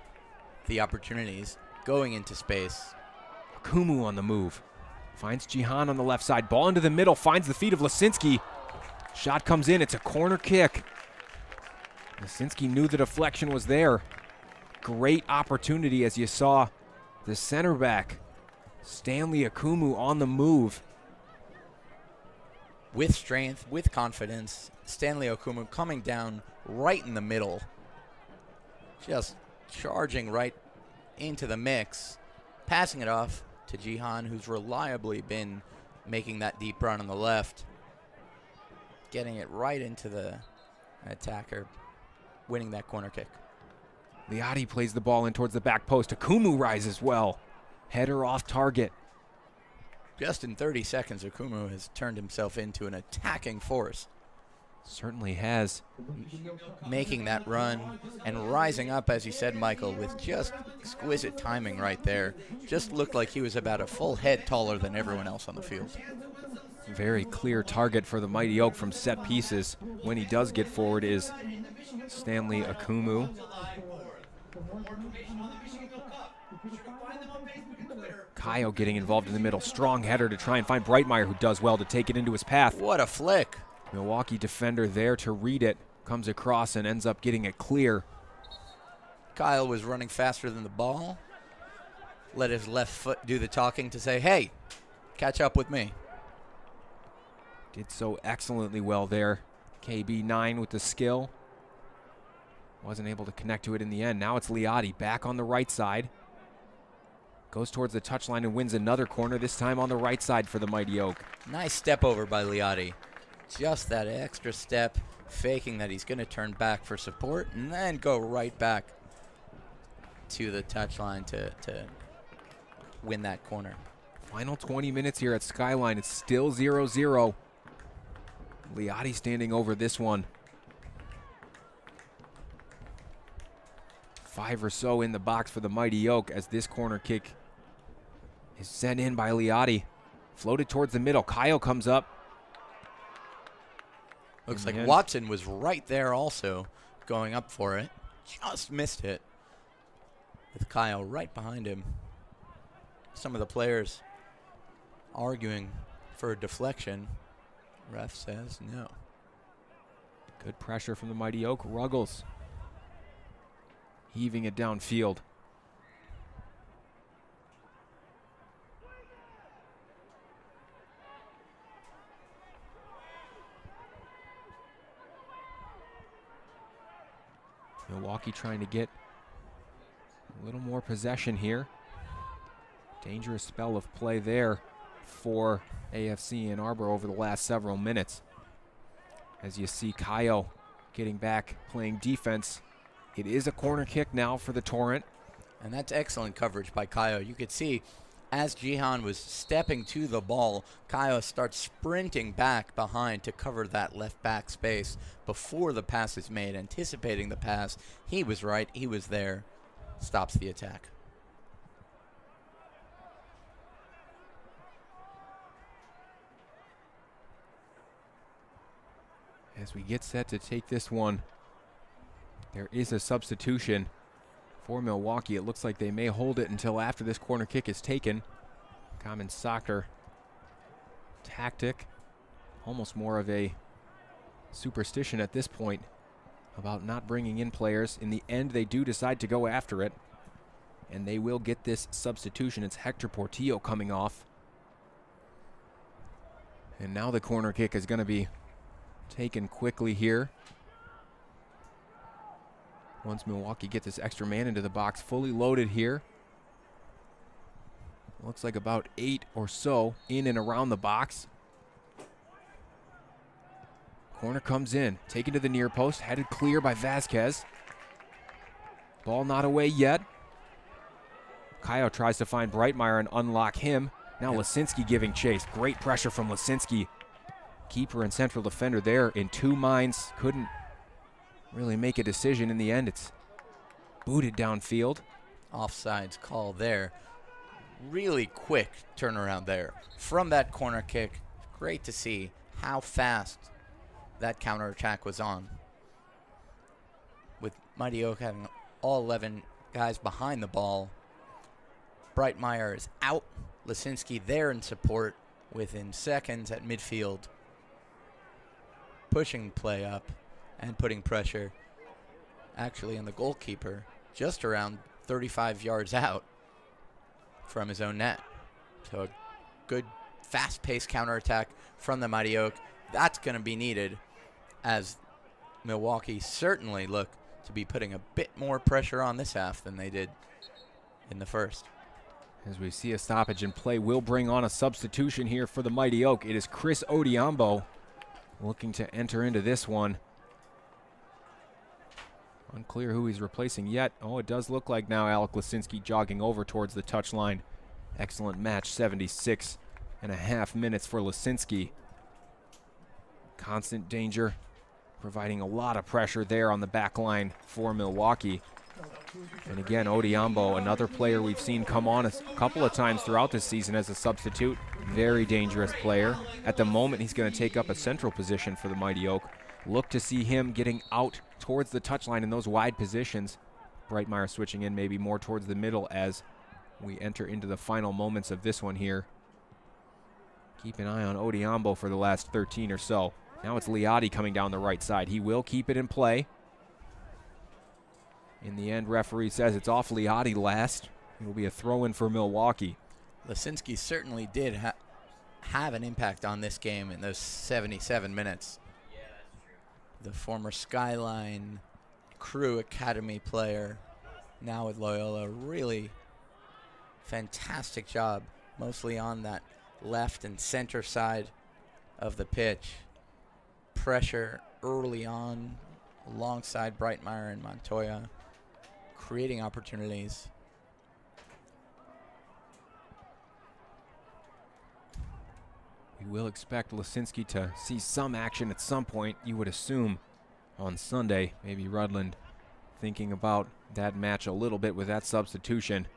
Speaker 2: the opportunities, going into space.
Speaker 1: Kumu on the move. Finds Jihan on the left side. Ball into the middle. Finds the feet of Lisinski. Shot comes in. It's a corner kick. Lisinski knew the deflection was there. Great opportunity as you saw the center back, Stanley Akumu, on the move.
Speaker 2: With strength, with confidence, Stanley Okumu coming down right in the middle. Just charging right into the mix. Passing it off to Jihan, who's reliably been making that deep run on the left. Getting it right into the attacker, winning that corner kick.
Speaker 1: Liati plays the ball in towards the back post. Akumu rises well. Header off target.
Speaker 2: Just in 30 seconds, Okumu has turned himself into an attacking force.
Speaker 1: Certainly has.
Speaker 2: Making that run and rising up, as you said, Michael, with just exquisite timing right there. Just looked like he was about a full head taller than everyone else on the field.
Speaker 1: Very clear target for the Mighty Oak from set pieces. When he does get forward is Stanley Akumu. Kaio getting involved in the middle. Strong header to try and find Breitmeyer, who does well to take it into his path.
Speaker 2: What a flick.
Speaker 1: Milwaukee defender there to read it. Comes across and ends up getting it clear.
Speaker 2: Kyle was running faster than the ball. Let his left foot do the talking to say, hey, catch up with me.
Speaker 1: Did so excellently well there. KB9 with the skill. Wasn't able to connect to it in the end. Now it's Liati back on the right side. Goes towards the touchline and wins another corner, this time on the right side for the Mighty Oak.
Speaker 2: Nice step over by Liati. Just that extra step, faking that he's going to turn back for support and then go right back to the touchline to win that corner.
Speaker 1: Final 20 minutes here at Skyline. It's still 0-0. Liati standing over this one. 5 or so in the box for the Mighty Oak as this corner kick is sent in by Liati. Floated towards the middle. Kyle comes up.
Speaker 2: Looks like Watson was right there also going up for it. Just missed it. With Kyle right behind him. Some of the players arguing for a deflection. Ref says no.
Speaker 1: Good pressure from the Mighty Oak. Ruggles heaving it downfield. Milwaukee trying to get a little more possession here. Dangerous spell of play there for AFC and Arbor over the last several minutes. As you see Kaio getting back, playing defense. It is a corner kick now for the Torrent.
Speaker 2: And that's excellent coverage by Kaio. You could see as Jihan was stepping to the ball, Kyle starts sprinting back behind to cover that left back space before the pass is made, anticipating the pass. He was right. He was there. Stops the attack.
Speaker 1: As we get set to take this one, there is a substitution for Milwaukee. It looks like they may hold it until after this corner kick is taken. Common soccer tactic, almost more of a superstition at this point about not bringing in players. In the end, they do decide to go after it, and they will get this substitution. It's Hector Portillo coming off. And now the corner kick is going to be taken quickly here. Once Milwaukee get this extra man into the box, fully loaded here. Looks like about 8 or so in and around the box. Corner comes in, taken to the near post, headed clear by Vasquez. Ball not away yet. Kayo tries to find Breitmeyer and unlock him. Now Lisinski giving chase. Great pressure from Lisinski. Keeper and central defender there in two minds. Couldn't really make a decision in the end. It's booted downfield.
Speaker 2: Offsides call there. Really quick turnaround there from that corner kick. Great to see how fast that counterattack was on. With Mighty Oak having all 11 guys behind the ball. Breitmeyer is out. Lisinski there in support within seconds at midfield. Pushing play up and putting pressure actually on the goalkeeper just around 35 yards out from his own net. So a good fast-paced counterattack from the Mighty Oak. That's going to be needed as Milwaukee certainly look to be putting a bit more pressure on this half than they did in the first.
Speaker 1: As we see a stoppage in play, we'll bring on a substitution here for the Mighty Oak. It is Chris Odiambo looking to enter into this one. Unclear who he's replacing yet. Oh, it does look like now Alec Lisinski jogging over towards the touchline. Excellent match, 76.5 minutes for Lisinski. Constant danger, providing a lot of pressure there on the back line for Milwaukee. And again, Odiambo, another player we've seen come on a couple of times throughout this season as a substitute. Very dangerous player. At the moment, he's going to take up a central position for the Mighty Oak. Look to see him getting out towards the touchline in those wide positions. Breitmeyer switching in maybe more towards the middle as we enter into the final moments of this one here. Keep an eye on Odiambo for the last 13 or so. Now it's Liotti coming down the right side. He will keep it in play. In the end, referee says it's off Liotti last. It will be a throw-in for Milwaukee.
Speaker 2: Lisinski certainly did have an impact on this game in those 77 minutes. The former Skyline Crew Academy player, now with Loyola, really fantastic job, mostly on that left and center side of the pitch. Pressure early on alongside Breitmeyer and Montoya, creating opportunities.
Speaker 1: We will expect Lisinski to see some action at some point, you would assume, on Sunday. Maybe Rutland thinking about that match a little bit with that substitution.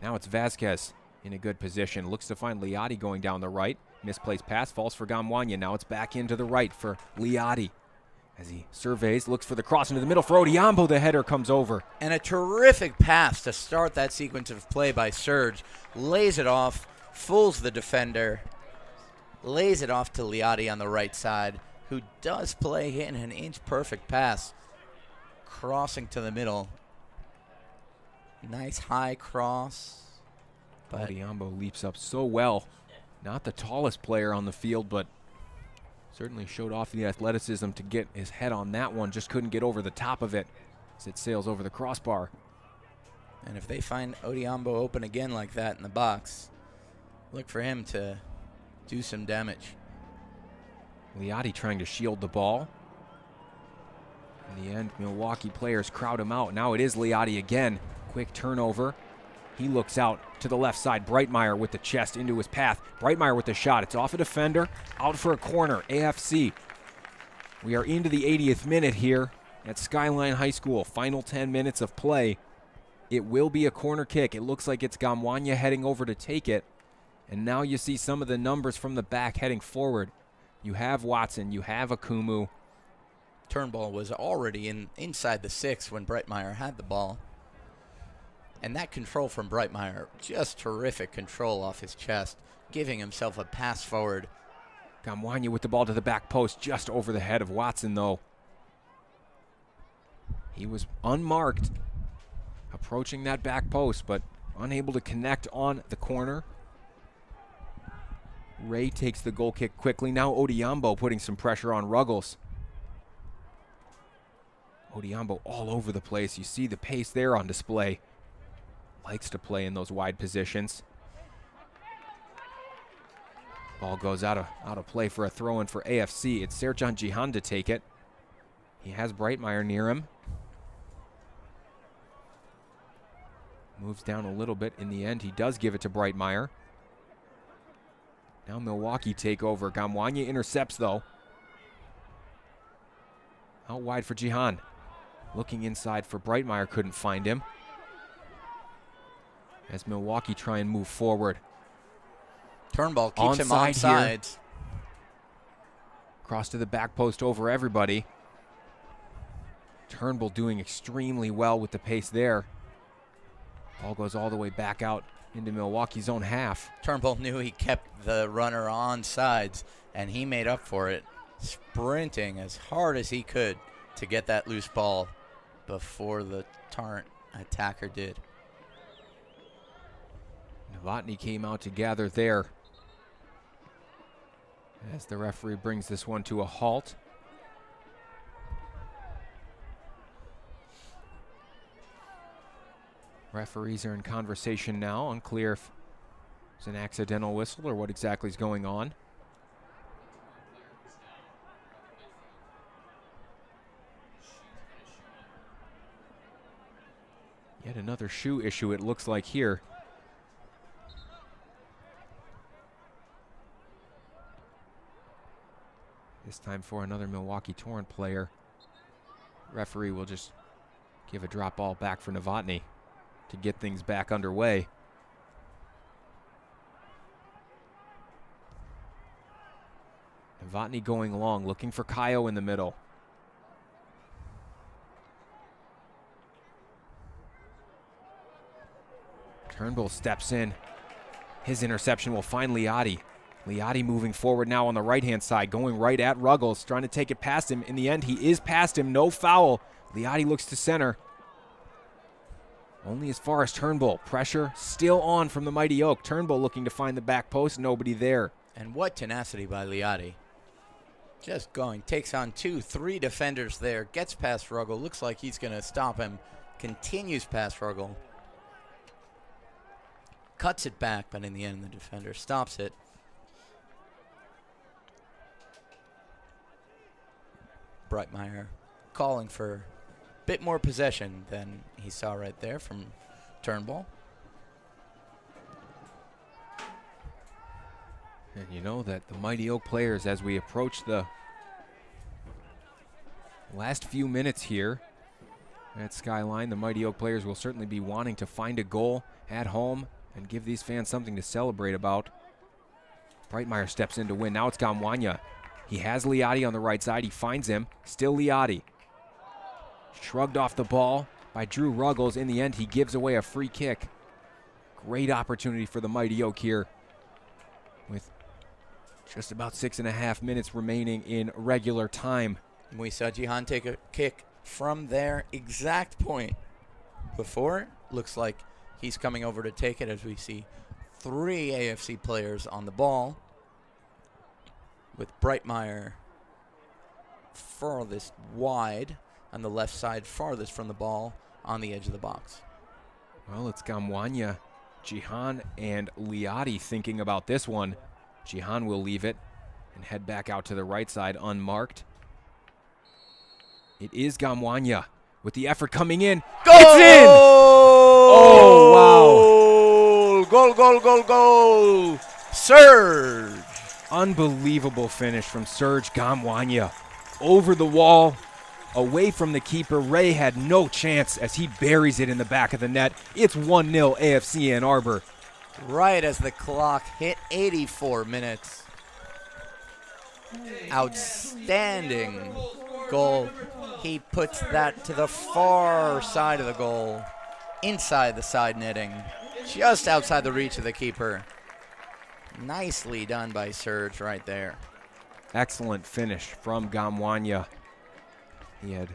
Speaker 1: Now it's Vasquez in a good position. Looks to find Liotti going down the right. Misplaced pass, falls for Gamwanya. Now it's back into the right for Liotti. As he surveys, looks for the cross into the middle for Odiambo. The header comes over.
Speaker 2: And a terrific pass to start that sequence of play by Serge. Lays it off, fools the defender. Lays it off to Liotti on the right side, who does play in an inch-perfect pass. Crossing to the middle. Nice high cross. But
Speaker 1: Odiambo leaps up so well. Not the tallest player on the field, but certainly showed off the athleticism to get his head on that one. Just couldn't get over the top of it as it sails over the crossbar.
Speaker 2: And if they find Odiambo open again like that in the box, look for him to do some damage.
Speaker 1: Liotti trying to shield the ball. In the end, Milwaukee players crowd him out. Now it is Liotti again. Quick turnover. He looks out to the left side. Breitmeyer with the chest into his path. Breitmeyer with the shot. It's off a defender. Out for a corner. AFC. We are into the 80th minute here at Skyline High School. Final 10 minutes of play. It will be a corner kick. It looks like it's Gamwanya heading over to take it. And now you see some of the numbers from the back heading forward. You have Watson. You have Akumu.
Speaker 2: Turnbull was already inside the 6 when Breitmeyer had the ball. And that control from Breitmeyer, just terrific control off his chest, giving himself a pass forward.
Speaker 1: Gamwanya with the ball to the back post, just over the head of Watson, though. He was unmarked, approaching that back post, but unable to connect on the corner. Ray takes the goal kick quickly. Now Odiambo putting some pressure on Ruggles. Odiambo all over the place. You see the pace there on display. Likes to play in those wide positions. Ball goes out of play for a throw-in for AFC. It's Serjan Jihan to take it. He has Breitmeyer near him. Moves down a little bit. In the end, he does give it to Breitmeyer. Now Milwaukee take over. Gamwanya intercepts, though. Out wide for Jihan. Looking inside for Breitmeyer, couldn't find him. As Milwaukee try and move forward.
Speaker 2: Turnbull keeps him on sides.
Speaker 1: Cross to the back post over everybody. Turnbull doing extremely well with the pace there. Ball goes all the way back out into Milwaukee's own half.
Speaker 2: Turnbull knew he kept the runner on sides, and he made up for it, sprinting as hard as he could to get that loose ball before the Torrent attacker did.
Speaker 1: Novotny came out to gather there as the referee brings this one to a halt. Referees are in conversation now, unclear if it's an accidental whistle or what exactly is going on. Yet another shoe issue it looks like here. This time for another Milwaukee Torrent player. Referee will just give a drop ball back for Novotny to get things back underway. Novotny going long, looking for Kaio in the middle. Turnbull steps in. His interception will find Liati. Liati moving forward now on the right-hand side, going right at Ruggles, trying to take it past him. In the end, he is past him, no foul. Liati looks to center. Only as far as Turnbull. Pressure still on from the Mighty Oak. Turnbull looking to find the back post, nobody there.
Speaker 2: And what tenacity by Liati. Just going, takes on 2, 3 defenders there, gets past Ruggles, looks like he's going to stop him, continues past Ruggles. Cuts it back, but in the end, the defender stops it. Breitmeyer calling for a bit more possession than he saw right there from Turnbull.
Speaker 1: And you know that the Mighty Oak players, as we approach the last few minutes here at Skyline, the Mighty Oak players will certainly be wanting to find a goal at home and give these fans something to celebrate about. Breitmeyer steps in to win. Now it's Gamwanya. He has Liati on the right side. He finds him. Still Liati. Shrugged off the ball by Drew Ruggles. In the end, he gives away a free kick. Great opportunity for the Mighty Oak here with just about 6.5 minutes remaining in regular time.
Speaker 2: We saw Jihan take a kick from their exact point before. Looks like he's coming over to take it as we see 3 AFC players on the ball, with Breitmeyer farthest wide on the left side, farthest from the ball on the edge of the box.
Speaker 1: Well, it's Gamwanya, Jihan, and Liati thinking about this one. Jihan will leave it and head back out to the right side unmarked. It is Gamwanya with the effort coming in.
Speaker 2: Goal!
Speaker 1: It's in! Oh, wow.
Speaker 2: Goal, goal, goal, goal. Surge.
Speaker 1: Unbelievable finish from Serge Gamwanya. Over the wall, away from the keeper. Ray had no chance as he buries it in the back of the net. It's 1-0 AFC Ann Arbor.
Speaker 2: Right as the clock hit 84 minutes. Outstanding goal. He puts that to the far side of the goal, inside the side netting, just outside the reach of the keeper. Nicely done by Serge right there.
Speaker 1: Excellent finish from Gamwanya. He had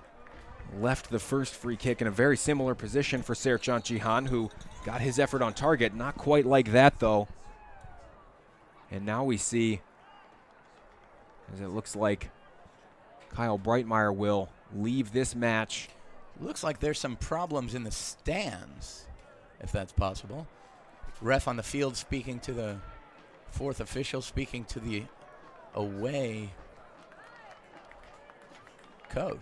Speaker 1: left the first free kick in a very similar position for Serchant Jihan, who got his effort on target. Not quite like that, though. And now we see, as it looks like Kyle Breitmeyer will leave this match.
Speaker 2: Looks like there's some problems in the stands, if that's possible. Ref on the field speaking to the fourth official, speaking to the away coach.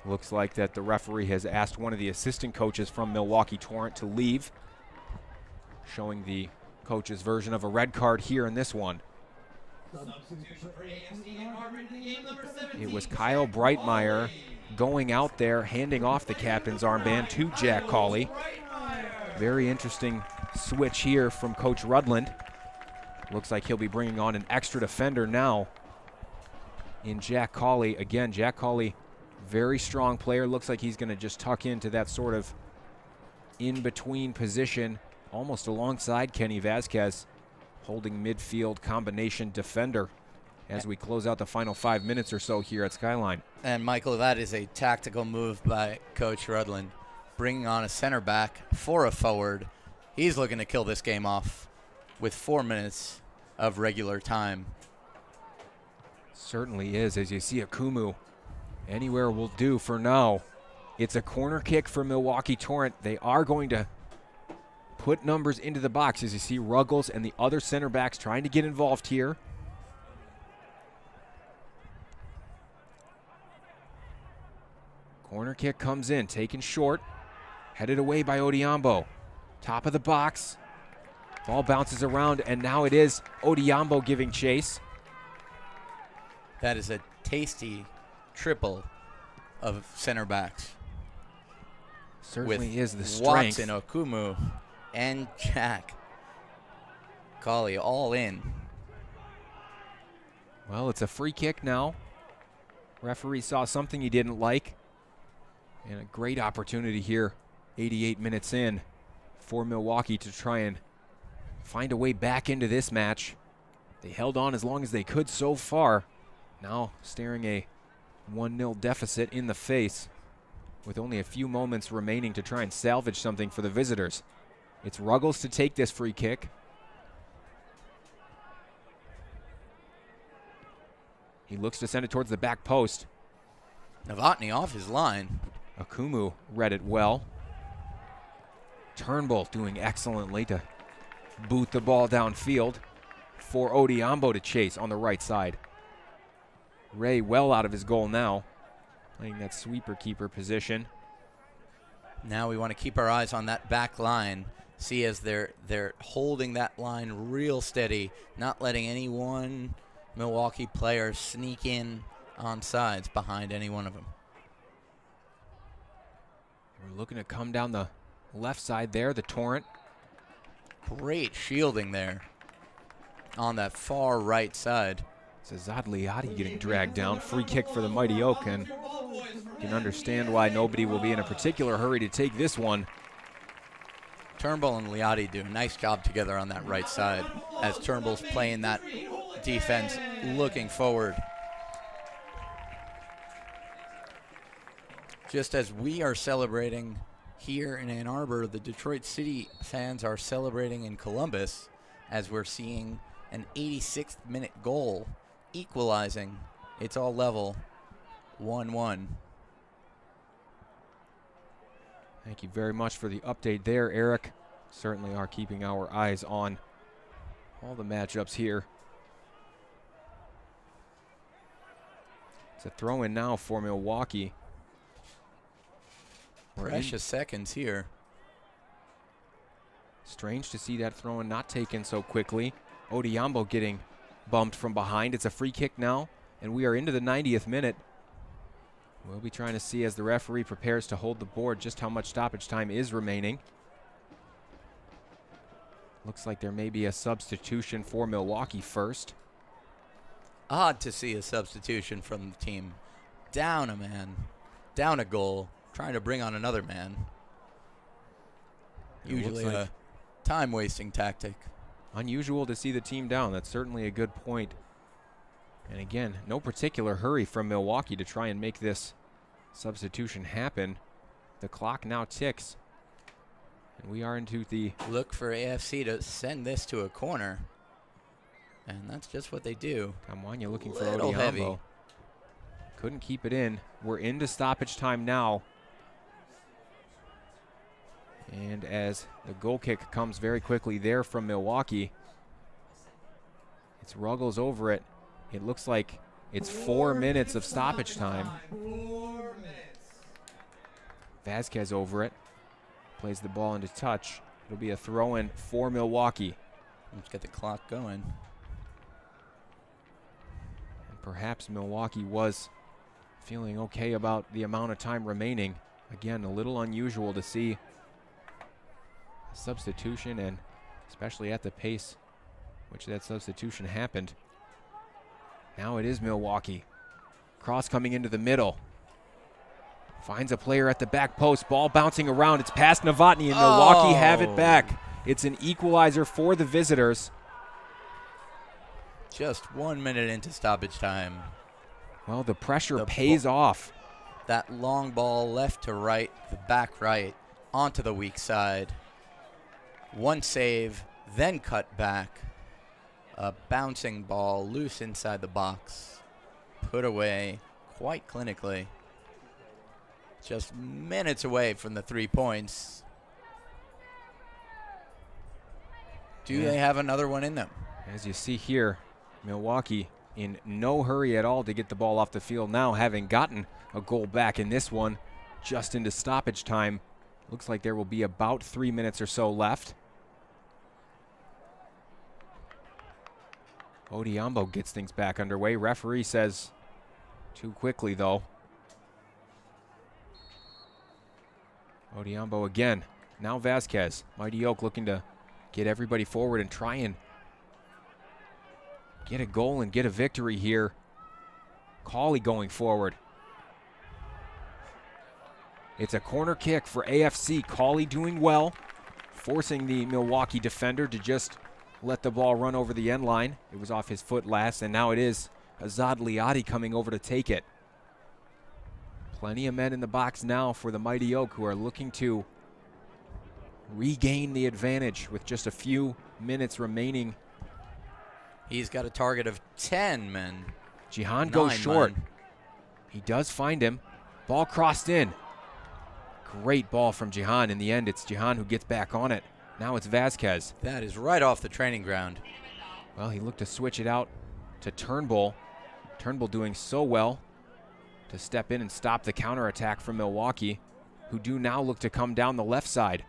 Speaker 1: Looks like that the referee has asked one of the assistant coaches from Milwaukee Torrent to leave, showing the coach's version of a red card here in this one.
Speaker 3: Substitution for AFC Ann Arbor in the game, number 17.
Speaker 1: It was Kyle Breitmeyer going out there, handing off the captain's armband to Jack Cawley. Very interesting switch here from Coach Rudland. Looks like he'll be bringing on an extra defender now in Jack Cawley. Again, Jack Cawley, very strong player. Looks like he's going to just tuck into that sort of in-between position, almost alongside Kenny Vasquez, holding midfield combination defender as we close out the final 5 minutes or so here at Skyline.
Speaker 2: And Michael, that is a tactical move by Coach Rudland, bringing on a center back for a forward. He's looking to kill this game off with 4 minutes of regular time.
Speaker 1: Certainly is, as you see Akumu. Anywhere will do for now. It's a corner kick for Milwaukee Torrent. They are going to put numbers into the box, as you see Ruggles and the other center backs trying to get involved here. Corner kick comes in, taken short, headed away by Odiambo. Top of the box, ball bounces around, and now it is Odiambo giving chase.
Speaker 2: That is a tasty triple of center backs.
Speaker 1: Certainly
Speaker 2: with
Speaker 1: is the strength.
Speaker 2: Watson, Okumu, and Jack Cawley all in.
Speaker 1: Well, it's a free kick now. Referee saw something he didn't like. And a great opportunity here, 88 minutes in, for Milwaukee to try and find a way back into this match. They held on as long as they could so far. Now staring a 1-0 deficit in the face with only a few moments remaining to try and salvage something for the visitors. It's Ruggles to take this free kick. He looks to send it towards the back post.
Speaker 2: Novotny off his line.
Speaker 1: Akumu read it well. Turnbull doing excellently to boot the ball downfield for Odiambo to chase on the right side. Ray well out of his goal now, playing that sweeper-keeper position.
Speaker 2: Now we want to keep our eyes on that back line. See, as they're holding that line real steady, not letting any one Milwaukee player sneak in on sides behind any one of them.
Speaker 1: We're looking to come down the left side there, the Torrent.
Speaker 2: Great shielding there on that far right side.
Speaker 1: It's Azad Liati getting dragged down. Free kick for the Mighty Oak, and you can understand why nobody will be in a particular hurry to take this one.
Speaker 2: Turnbull and Liati do a nice job together on that right side as Turnbull's playing that defense, looking forward. Just as we are celebrating here in Ann Arbor, the Detroit City fans are celebrating in Columbus as we're seeing an 86th minute goal equalizing. It's all level, 1-1.
Speaker 1: Thank you very much for the update there, Eric. Certainly are keeping our eyes on all the matchups here. It's a throw-in now for Milwaukee.
Speaker 2: Precious seconds here.
Speaker 1: Strange to see that throw-in not taken so quickly. Odiambo getting bumped from behind. It's a free kick now, and we are into the 90th minute. We'll be trying to see as the referee prepares to hold the board just how much stoppage time is remaining. Looks like there may be a substitution for Milwaukee first.
Speaker 2: Odd to see a substitution from the team. Down a man, down a goal, trying to bring on another man. Usually a time-wasting tactic.
Speaker 1: Unusual to see the team down. That's certainly a good point. And again, no particular hurry from Milwaukee to try and make this substitution happen. The clock now ticks. And we are into the...
Speaker 2: Look for AFC to send this to a corner. And that's just what they do.
Speaker 1: Kamwanya looking for
Speaker 2: Little
Speaker 1: Odiambo.
Speaker 2: heavy.
Speaker 1: Couldn't keep it in. We're into stoppage time now. And as the goal kick comes very quickly there from Milwaukee, it's Ruggles over it. It looks like it's 4 minutes of stoppage time.
Speaker 3: 4 minutes.
Speaker 1: Vasquez over it. Plays the ball into touch. It'll be a throw-in for Milwaukee.
Speaker 2: Let's get the clock going.
Speaker 1: And perhaps Milwaukee was feeling okay about the amount of time remaining. Again, a little unusual to see a substitution, and especially at the pace which that substitution happened. Now it is Milwaukee. Cross coming into the middle. Finds a player at the back post. Ball bouncing around. It's past Novotny, and Milwaukee have it back. It's an equalizer for the visitors.
Speaker 2: Just 1 minute into stoppage time.
Speaker 1: Well, the pressure pays off.
Speaker 2: That long ball left to right, the back right, onto the weak side. One save, then cut back. A bouncing ball loose inside the box. Put away quite clinically. Just minutes away from the 3 points. Do they have another one in them?
Speaker 1: As you see here, Milwaukee in no hurry at all to get the ball off the field now, having gotten a goal back in this one just into stoppage time. Looks like there will be about 3 minutes or so left. Odiambo gets things back underway. Referee says too quickly, though. Odiambo again. Now Vasquez. Mighty Oak looking to get everybody forward and try and get a goal and get a victory here. Cawley going forward. It's a corner kick for AFC. Cawley doing well, forcing the Milwaukee defender to just let the ball run over the end line. It was off his foot last, and now it is Azad Liadi coming over to take it. Plenty of men in the box now for the Mighty Oak, who are looking to regain the advantage with just a few minutes remaining.
Speaker 2: He's got a target of 10 men.
Speaker 1: Jihan goes short.
Speaker 2: Men.
Speaker 1: He does find him. Ball crossed in. Great ball from Jihan. In the end, it's Jihan who gets back on it. Now it's Vasquez.
Speaker 2: That is right off the training ground.
Speaker 1: Well, he looked to switch it out to Turnbull. Turnbull doing so well to step in and stop the counterattack from Milwaukee, who do now look to come down the left side.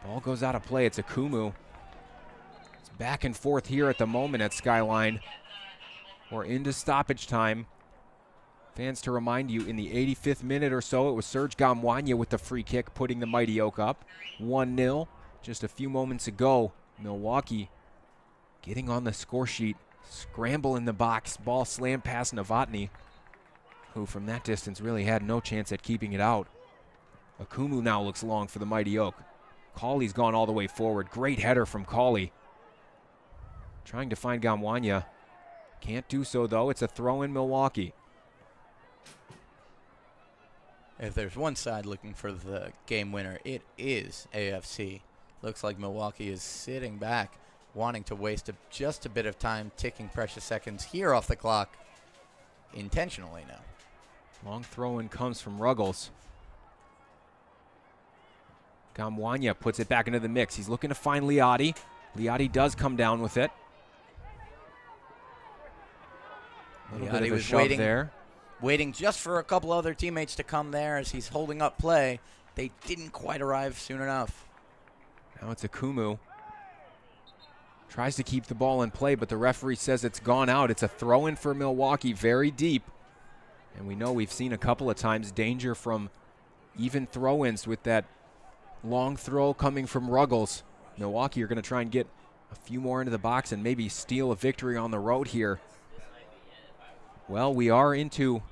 Speaker 1: Ball goes out of play. It's Akumu. It's back and forth here at the moment at Skyline. We're into stoppage time. Fans, to remind you, in the 85th minute or so, it was Serge Gamwanya with the free kick, putting the Mighty Oak up 1-0. Just a few moments ago, Milwaukee getting on the score sheet, scramble in the box, ball slammed past Novotny, who from that distance really had no chance at keeping it out. Akumu now looks long for the Mighty Oak. Cawley's gone all the way forward. Great header from Cawley. Trying to find Gamwanya. Can't do so, though. It's a throw in Milwaukee.
Speaker 2: If there's one side looking for the game winner, it is AFC. Looks like Milwaukee is sitting back, wanting to waste just a bit of time, ticking precious seconds here off the clock intentionally now.
Speaker 1: Long throw-in comes from Ruggles. Gamwanya puts it back into the mix. He's looking to find Liadi. Liadi does come down with it. A little bit of a shove there.
Speaker 2: Waiting just for a couple other teammates to come there as he's holding up play. They didn't quite arrive soon enough.
Speaker 1: Now it's Akumu. Tries to keep the ball in play, but the referee says it's gone out. It's a throw-in for Milwaukee, very deep. And we know we've seen a couple of times danger from even throw-ins with that long throw coming from Ruggles. Milwaukee are going to try and get a few more into the box and maybe steal a victory on the road here. Well, we are into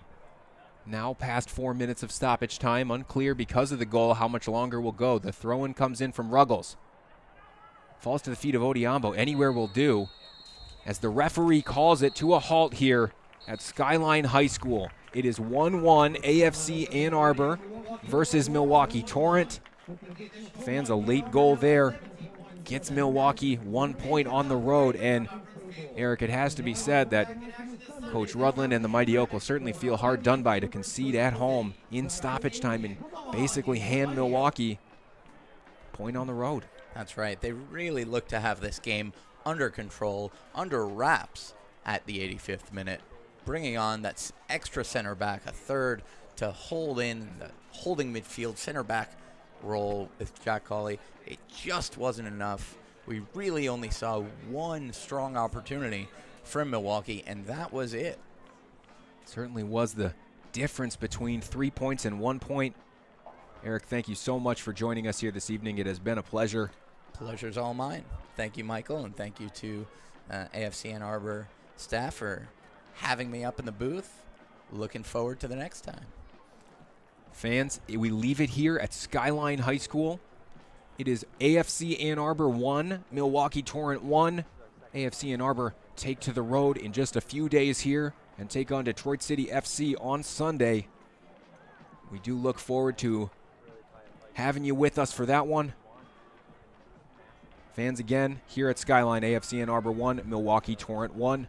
Speaker 1: now past 4 minutes of stoppage time. Unclear because of the goal how much longer will go. The throw-in comes in from Ruggles. Falls to the feet of Odiambo. Anywhere will do. As the referee calls it to a halt here at Skyline High School. It is 1-1 AFC Ann Arbor versus Milwaukee. Torrent fans a late goal there. Gets Milwaukee 1 point on the road. And Eric, it has to be said that Coach Rudland and the Mighty Oak will certainly feel hard done by to concede at home in stoppage time and basically hand Milwaukee a point on the road.
Speaker 2: That's right. They really look to have this game under control, under wraps at the 85th minute, bringing on that extra center back, a third, to hold in the holding midfield center back role with Jack Cawley. It just wasn't enough. We really only saw one strong opportunity from Milwaukee, and that was it.
Speaker 1: Certainly was the difference between 3 points and 1 point. Eric, thank you so much for joining us here this evening. It has been a pleasure.
Speaker 2: Pleasure's all mine. Thank you, Michael, and thank you to AFC Ann Arbor staff for having me up in the booth. Looking forward to the next time.
Speaker 1: Fans, we leave it here at Skyline High School. It is AFC Ann Arbor 1, Milwaukee Torrent 1. AFC Ann Arbor take to the road in just a few days here and take on Detroit City FC on Sunday. We do look forward to having you with us for that one. Fans, again, here at Skyline, AFC Ann Arbor 1, Milwaukee Torrent 1.